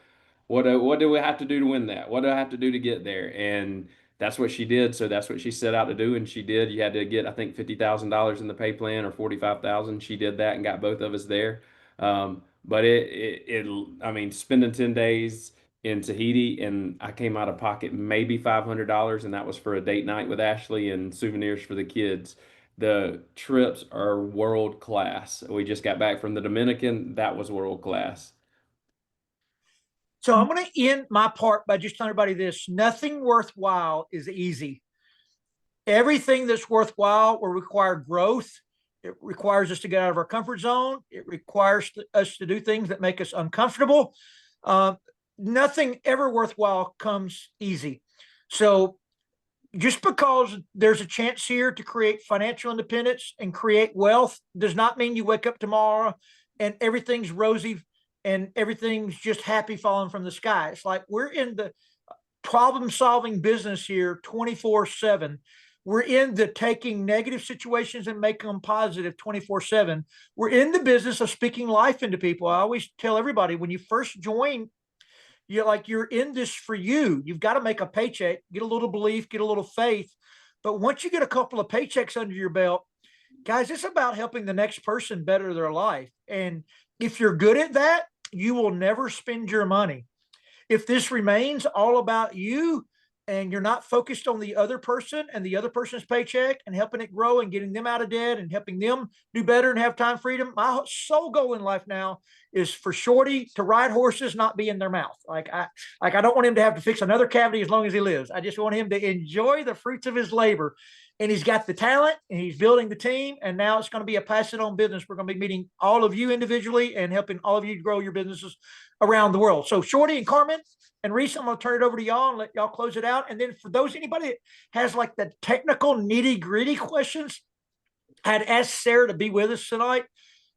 What do we have to do to win that? What do I have to do to get there? And that's what she did. So that's what she set out to do, and she did. You had to get, I think, $50,000 in the pay plan or 45,000. She did that and got both of us there. But I mean, spending 10 days in Tahiti, and I came out of pocket maybe $500, and that was for a date night with Ashley and souvenirs for the kids. The trips are world class. We just got back from the Dominican. That was world class. So I'm going to end my part by just telling everybody this: nothing worthwhile is easy. Everything that's worthwhile will require growth. It requires us to get out of our comfort zone. It requires us to do things that make us uncomfortable. Uh, Nothing ever worthwhile comes easy. So just because there's a chance here to create financial independence and create wealth does not mean you wake up tomorrow and everything's rosy and everything's just happy falling from the sky. It's like we're in the problem solving business here 24/7. We're in the taking negative situations and making them positive 24/7. We're in the business of speaking life into people. I always tell everybody when you first join, you're in this for you. You've got to make a paycheck, get a little belief, get a little faith. But once you get a couple of paychecks under your belt, guys, it's about helping the next person better their life. And if you're good at that, you will never spend your money. If this remains all about you and you're not focused on the other person and the other person's paycheck and helping it grow and getting them out of debt and helping them do better and have time freedom, my sole goal in life now is for Shorty to ride horses, not be in their mouth. I don't want him to have to fix another cavity as long as he lives. I just want him to enjoy the fruits of his labor. And he's got the talent and he's building the team. And now it's going to be a pass it on business. We're going to be meeting all of you individually and helping all of you grow your businesses around the world. So Shorty and Carmen and Reese, I'm going to turn it over to y'all and let y'all close it out. And then for anybody that has like the technical nitty gritty questions, I'd asked Sarah to be with us tonight.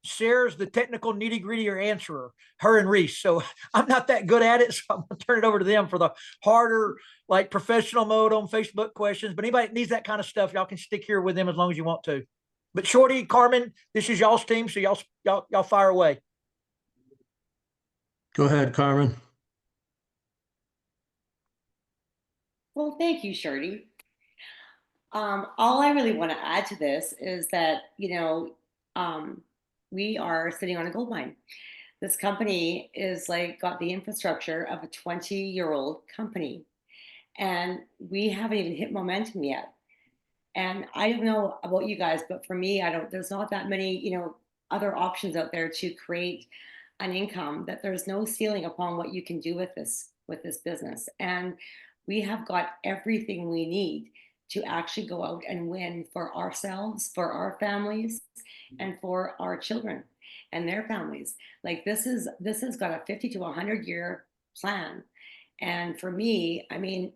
Sarah's the technical nitty gritty answerer, her and Reese. So I'm not that good at it. So I'm going to turn it over to them for the harder, like professional mode on Facebook questions. But anybody that needs that kind of stuff, y'all can stick here with them as long as you want to. But Shorty, Carmen, this is y'all's team. So y'all fire away. Go ahead, Carmen. Well, thank you, Shorty. All I really want to add to this is that, we are sitting on a gold mine. This company is like got the infrastructure of a 20-year-old company, and we haven't even hit momentum yet. And I don't know about you guys, but for me, there's not that many, other options out there to create an income, that there's no ceiling upon what you can do with this business. And we have got everything we need to actually go out and win for ourselves, for our families, and for our children and their families. Like this has got a 50 to 100 year plan. And for me, I mean,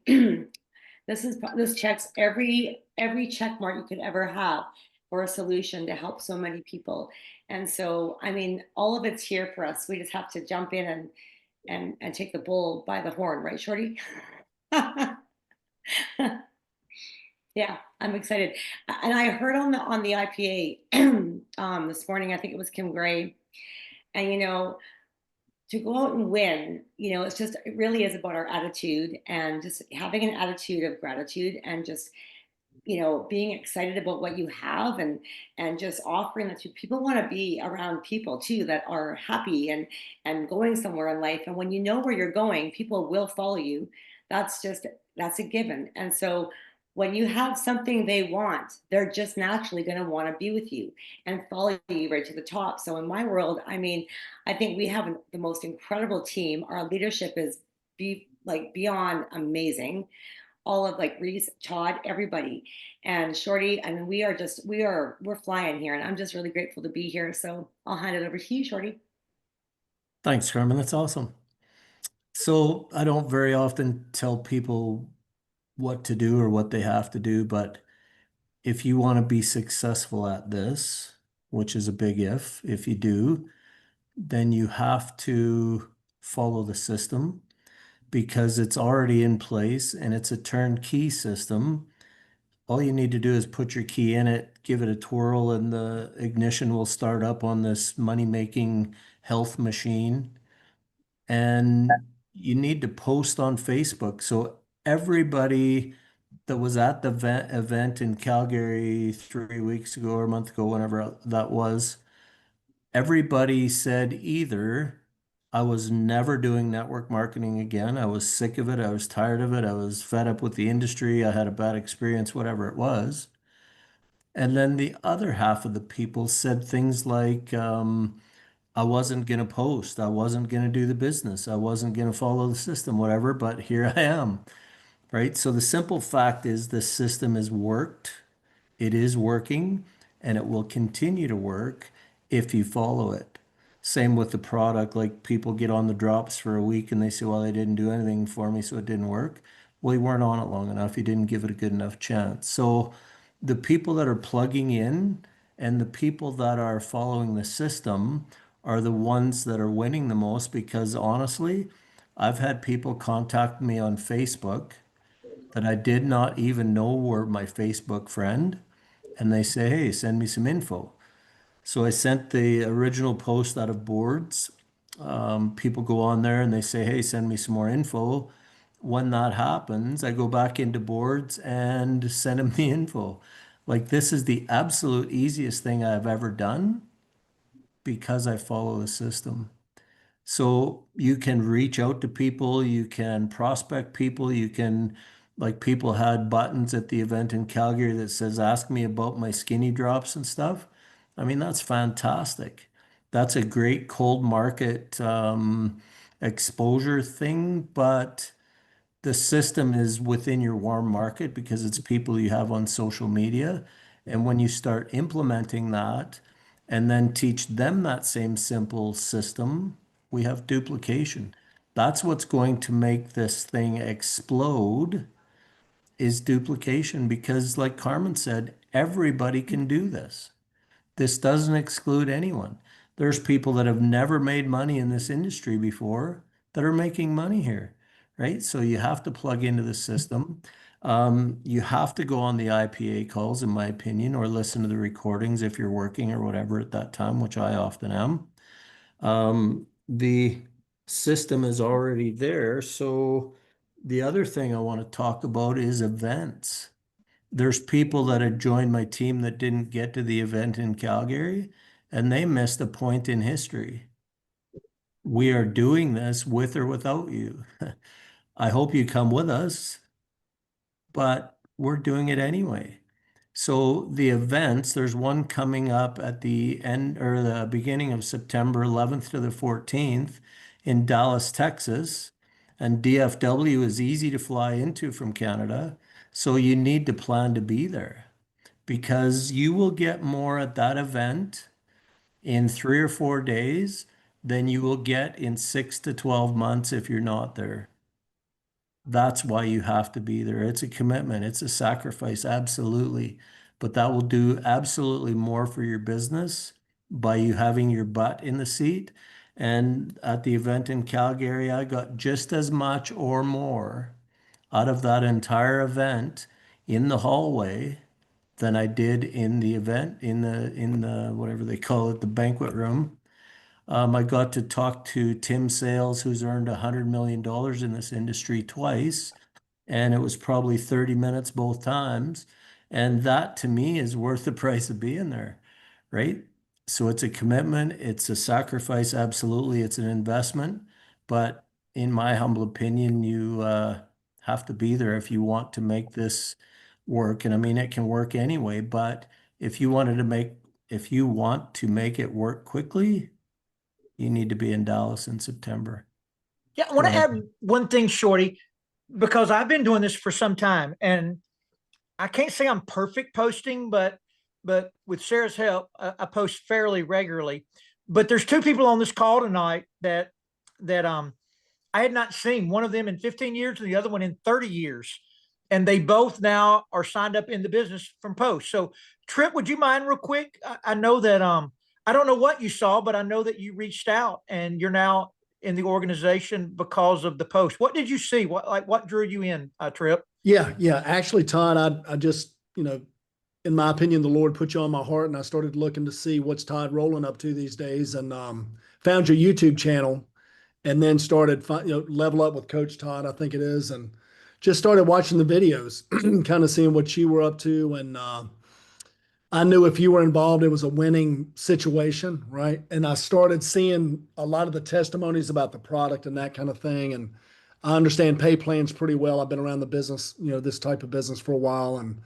this checks every check mark you could ever have for a solution to help so many people. And so, I mean, all of it's here for us. We just have to jump in and take the bull by the horn, right, Shorty? Yeah, I'm excited. And I heard on the IPA this morning, I think it was Kim Gray, and to go out and win, it really is about our attitude, and just having an attitude of gratitude, and just being excited about what you have, and just offering that to people. Want to be around people too that are happy and going somewhere in life. And when you know where you're going, people will follow you. That's a given. And so when you have something they want, they're just naturally going to want to be with you and follow you right to the top. So in my world, I mean, I think we have the most incredible team. Our leadership is beyond amazing. All of Reese, Todd, everybody, and Shorty. I mean, we're flying here, and I'm just really grateful to be here. So I'll hand it over to you, Shorty. Thanks, Carmen. That's awesome. So I don't very often tell people what to do or what they have to do, but if you want to be successful at this, which is a big if you do, then you have to follow the system, because it's already in place and it's a turnkey system. All you need to do is put your key in it, give it a twirl, and the ignition will start up on this money-making health machine. And you need to post on Facebook. So everybody that was at the event in Calgary 3 weeks ago or a month ago, whenever that was, everybody said either I was never doing network marketing again, I was sick of it, I was tired of it, I was fed up with the industry, I had a bad experience, whatever it was. And then the other half of the people said things like, I wasn't going to post. I wasn't going to do the business. I wasn't going to follow the system, whatever, but here I am, right? So the simple fact is the system has worked. It is working and it will continue to work if you follow it. Same with the product. Like people get on the drops for a week and they say, well, they didn't do anything for me, so it didn't work. Well, you weren't on it long enough. You didn't give it a good enough chance. So the people that are plugging in and the people that are following the system are the ones that are winning the most because honestly, I've had people contact me on Facebook that I did not even know were my Facebook friend. And they say, hey, send me some info. So I sent the original post out of boards. People go on there and they say, hey, send me some more info. When that happens, I go back into boards and send them the info. Like this is the absolute easiest thing I've ever done because I follow the system. So you can reach out to people, you can prospect people, you can, like people had buttons at the event in Calgary that says, ask me about my skinny drops and stuff. I mean, that's fantastic. That's a great cold market exposure thing, but the system is within your warm market because it's people you have on social media. And when you start implementing that and then teach them that same simple system, we have duplication. That's what's going to make this thing explode is duplication because like Carmen said, everybody can do this. This doesn't exclude anyone. There's people that have never made money in this industry before that are making money here, right? So you have to plug into the system. You have to go on the IPA calls, in my opinion, or listen to the recordings if you're working or whatever at that time, which I often am. The system is already there. So the other thing I want to talk about is events. There's people that had joined my team that didn't get to the event in Calgary and they missed a point in history. We are doing this with or without you. I hope you come with us, but we're doing it anyway. So the events, there's one coming up at the end or the beginning of September 11th to the 14th in Dallas, Texas. And DFW is easy to fly into from Canada. So you need to plan to be there because you will get more at that event in 3 or 4 days than you will get in 6 to 12 months if you're not there. That's why you have to be there. It's a commitment, it's a sacrifice, absolutely. But that will do absolutely more for your business by you having your butt in the seat. And at the event in Calgary, I got just as much or more out of that entire event in the hallway than I did in the event in the whatever they call it, the banquet room. I got to talk to Tim Sales, who's earned $100 million in this industry twice, and it was probably 30 minutes both times. And that to me is worth the price of being there, right? So it's a commitment, it's a sacrifice, absolutely, it's an investment. But in my humble opinion, you have to be there if you want to make this work. And I mean, it can work anyway, but if you wanted to make, if you want to make it work quickly, you need to be in Dallas in September. Yeah, I want Go to ahead. add one thing, Shorty, because I've been doing this for some time, and I can't say I'm perfect posting, but with Sarah's help, I post fairly regularly. But there's two people on this call tonight that I had not seen. One of them in 15 years, and the other one in 30 years, and they both now are signed up in the business from post. So, Trip, would you mind real quick? I know that I don't know what you saw, but I know that you reached out and you're now in the organization because of the post. What did you see? What drew you in, Trip? Yeah, yeah. Actually, Todd, I just, in my opinion, the Lord put you on my heart, and I started looking to see what's Todd rolling up to these days, and found your YouTube channel, and then started, Level Up with Coach Todd, I think it is, and just started watching the videos, kind of seeing what you were up to, and I knew if you were involved, it was a winning situation, right? And I started seeing a lot of the testimonies about the product and that kind of thing. And I understand pay plans pretty well. I've been around the business, this type of business for a while. And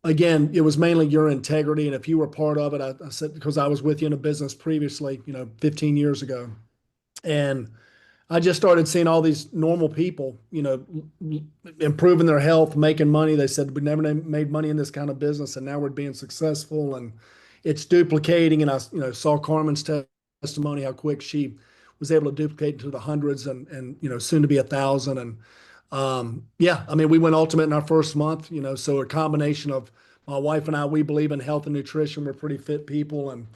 again, it was mainly your integrity. And if you were part of it, I said, because I was with you in a business previously, 15 years ago. And I just started seeing all these normal people, improving their health, making money. They said, we never made money in this kind of business. And now we're being successful and it's duplicating. And I, saw Carmen's testimony, how quick she was able to duplicate into the hundreds and soon to be 1,000. And yeah, I mean, we went ultimate in our first month, so a combination of my wife and I, we believe in health and nutrition. We're pretty fit people and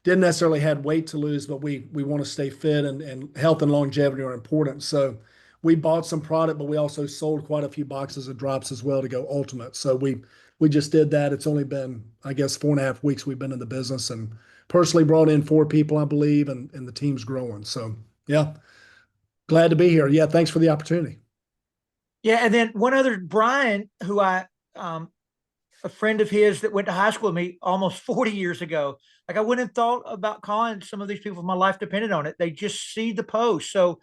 didn't necessarily had weight to lose, but we want to stay fit and health and longevity are important. So we bought some product, but we also sold quite a few boxes of drops as well to go ultimate. So we just did that. It's only been, I guess, 4.5 weeks we've been in the business and personally brought in 4 people, I believe, and the team's growing. So yeah, glad to be here. Yeah, thanks for the opportunity. Yeah, and then one other, Brian, who a friend of his that went to high school with me almost 40 years ago. Like I wouldn't have thought about calling some of these people, my life depended on it. They just see the post. So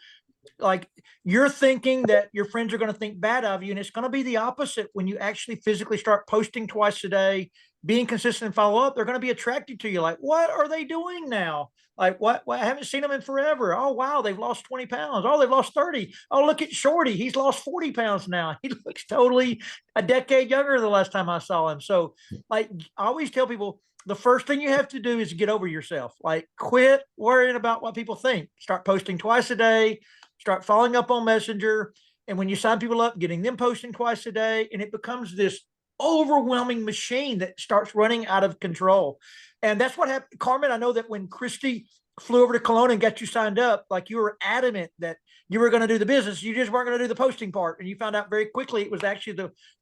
like you're thinking that your friends are going to think bad of you, and it's going to be the opposite when you actually physically start posting twice a day, being consistent and follow up. They're going to be attracted to you. Like, what are they doing now? Like, what? I haven't seen them in forever. Oh, wow, they've lost 20 pounds. Oh, they've lost 30. Oh, look at Shorty. He's lost 40 pounds now. He looks totally a decade younger than the last time I saw him. So, like, I always tell people, the first thing you have to do is get over yourself. Like, quit worrying about what people think. Start posting twice a day. Start following up on Messenger. And when you sign people up, getting them posting twice a day, and it becomes this overwhelming machine that starts running out of control. And that's what happened. Carmen, I know that when Christy flew over to Kelowna and got you signed up, like you were adamant that you were going to do the business. You just weren't going to do the posting part. And you found out very quickly it was actually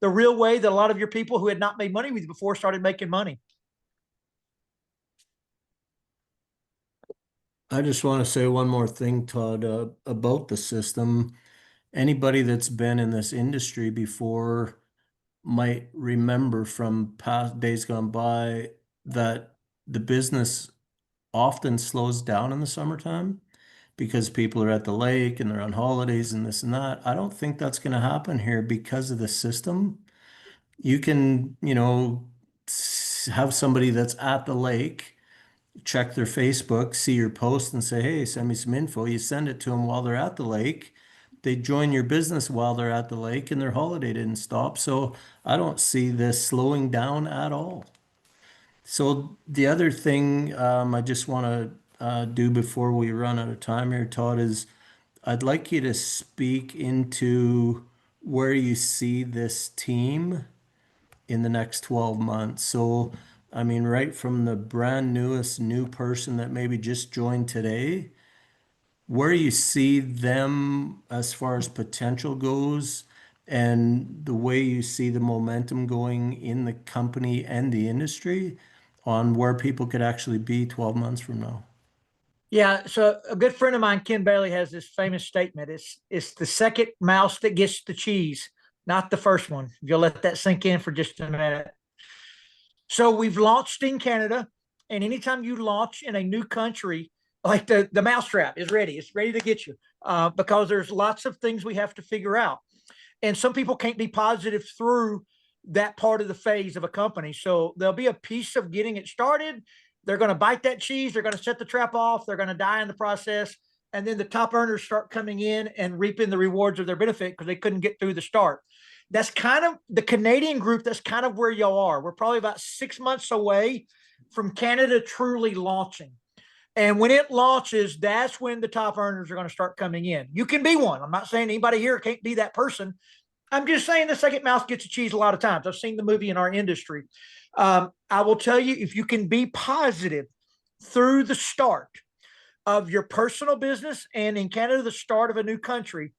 the real way that a lot of your people who had not made money with you before started making money. I just want to say one more thing, Todd, about the system. Anybody that's been in this industry before might remember from past days gone by that the business often slows down in the summertime because people are at the lake and they're on holidays and this and that. I don't think that's going to happen here because of the system. You can, have somebody that's at the lake check their Facebook, see your post and say, hey, send me some info. You send it to them while they're at the lake. They join your business while they're at the lake and their holiday didn't stop. So I don't see this slowing down at all. So the other thing I just want to do before we run out of time here, Todd, is I'd like you to speak into where you see this team in the next 12 months. So, I mean, right from the brand newest new person that maybe just joined today, where you see them as far as potential goes and the way you see the momentum going in the company and the industry on where people could actually be 12 months from now. Yeah, so a good friend of mine, Ken Bailey, has this famous statement. It's the second mouse that gets the cheese, not the first one. You'll let that sink in for just a minute. So we've launched in Canada, and anytime you launch in a new country, like the mousetrap is ready. It's ready to get you because there's lots of things we have to figure out. And some people can't be positive through that part of the phase of a company. So there'll be a piece of getting it started. They're going to bite that cheese. They're going to set the trap off. They're going to die in the process. And then the top earners start coming in and reaping the rewards of their benefit because they couldn't get through the start. That's kind of the Canadian group. That's kind of where y'all are. We're probably about 6 months away from Canada truly launching. And when it launches, that's when the top earners are going to start coming in. You can be one. I'm not saying anybody here can't be that person. I'm just saying the second mouse gets the cheese a lot of times. I've seen the movie in our industry. I will tell you, if you can be positive through the start of your personal business and in Canada, the start of a new country.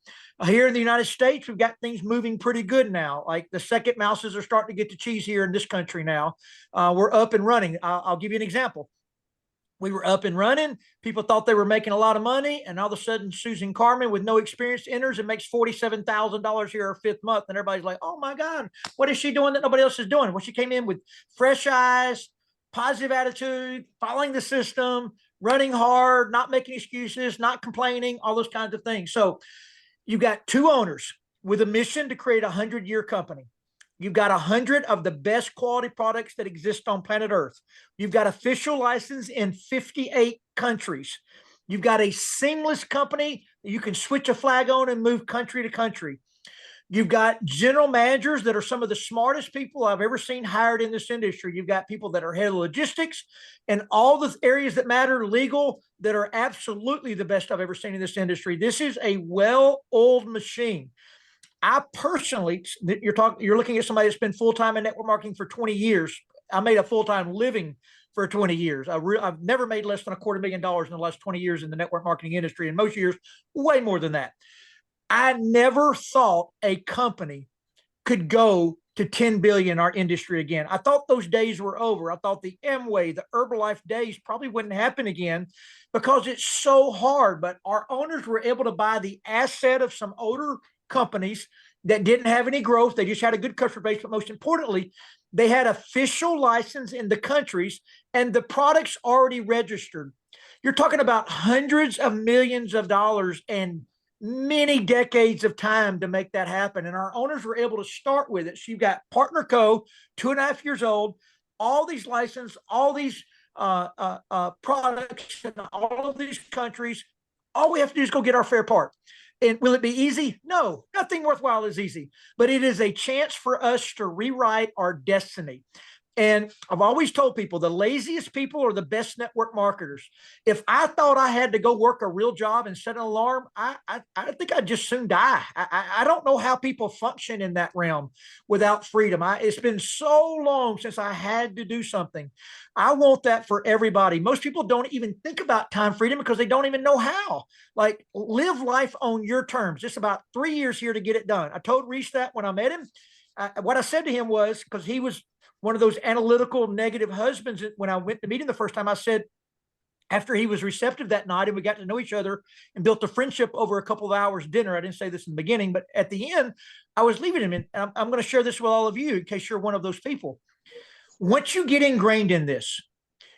Here in the United States, we've got things moving pretty good now. Like the second mouses are starting to get the cheese here in this country now. We're up and running. I'll give you an example. We were up and running. People thought they were making a lot of money. And all of a sudden, Susan Carmen, with no experience, enters and makes $47,000 here her 5th month. And everybody's like, oh my God, what is she doing that nobody else is doing? Well, she came in with fresh eyes, positive attitude, following the system, running hard, not making excuses, not complaining, all those kinds of things. So you got 2 owners with a mission to create a 100-year company. You've got 100 of the best quality products that exist on planet Earth. You've got official license in 58 countries. You've got a seamless company that you can switch a flag on and move country to country. You've got general managers that are some of the smartest people I've ever seen hired in this industry. You've got people that are head of logistics and all the areas that matter, legal, that are absolutely the best I've ever seen in this industry. This is a well-oiled machine. I personally, you're looking at somebody that's been full-time in network marketing for 20 years. I made a full-time living for 20 years. I've never made less than $250,000 in the last 20 years in the network marketing industry, and most years, way more than that. I never thought a company could go to 10 billion, our industry again. I thought those days were over. I thought the Amway, the Herbalife days probably wouldn't happen again because it's so hard. But our owners were able to buy the asset of some older companies that didn't have any growth. They just had a good customer base, but most importantly, they had official license in the countries and the products already registered. You're talking about hundreds of millions of dollars and many decades of time to make that happen. And our owners were able to start with it. So you've got Partner Co., 2.5 years old, all these licenses, all these products in all of these countries. All we have to do is go get our fair part. And will it be easy? No, nothing worthwhile is easy, but it is a chance for us to rewrite our destiny. And I've always told people the laziest people are the best network marketers. If I thought I had to go work a real job and set an alarm, I think I'd just soon die. I don't know how people function in that realm without freedom. It's been so long since I had to do something. I want that for everybody. Most people don't even think about time freedom because they don't even know how. Like, live life on your terms. It's about 3 years here to get it done. I told Reese that when I met him. What I said to him was, because he was one of those analytical negative husbands, when I went to meet him the first time, I said, after he was receptive that night and we got to know each other and built a friendship over a couple of hours dinner. I didn't say this in the beginning, but at the end, I was leaving him. And I'm going to share this with all of you in case you're one of those people. Once you get ingrained in this,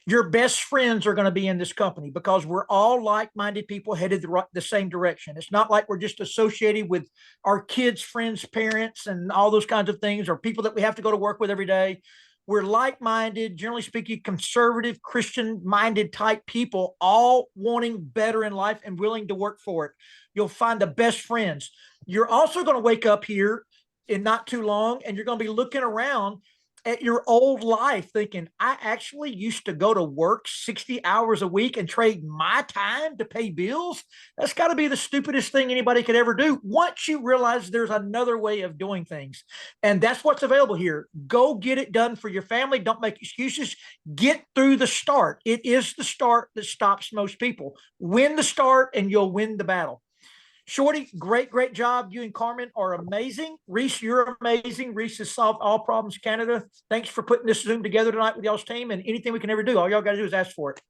your best friends are going to be in this company because we're all like-minded people headed the same direction. It's not like we're just associated with our kids' friends, parents, and all those kinds of things, or people that we have to go to work with every day. We're like-minded, generally speaking, conservative, Christian-minded type people, all wanting better in life and willing to work for it. You'll find the best friends. You're also going to wake up here in not too long, and you're going to be looking around at your old life thinking, I actually used to go to work 60 hours a week and trade my time to pay bills. That's got to be the stupidest thing anybody could ever do once you realize there's another way of doing things. And that's what's available here. Go get it done for your family. Don't make excuses. Get through the start. It is the start that stops most people. Win the start and you'll win the battle. Shorty, great job. You and Carmen are amazing. Reese, you're amazing. Reese has solved all problems Canada. Thanks for putting this Zoom together tonight with y'all's team, and anything we can ever do, all y'all got to do is ask for it.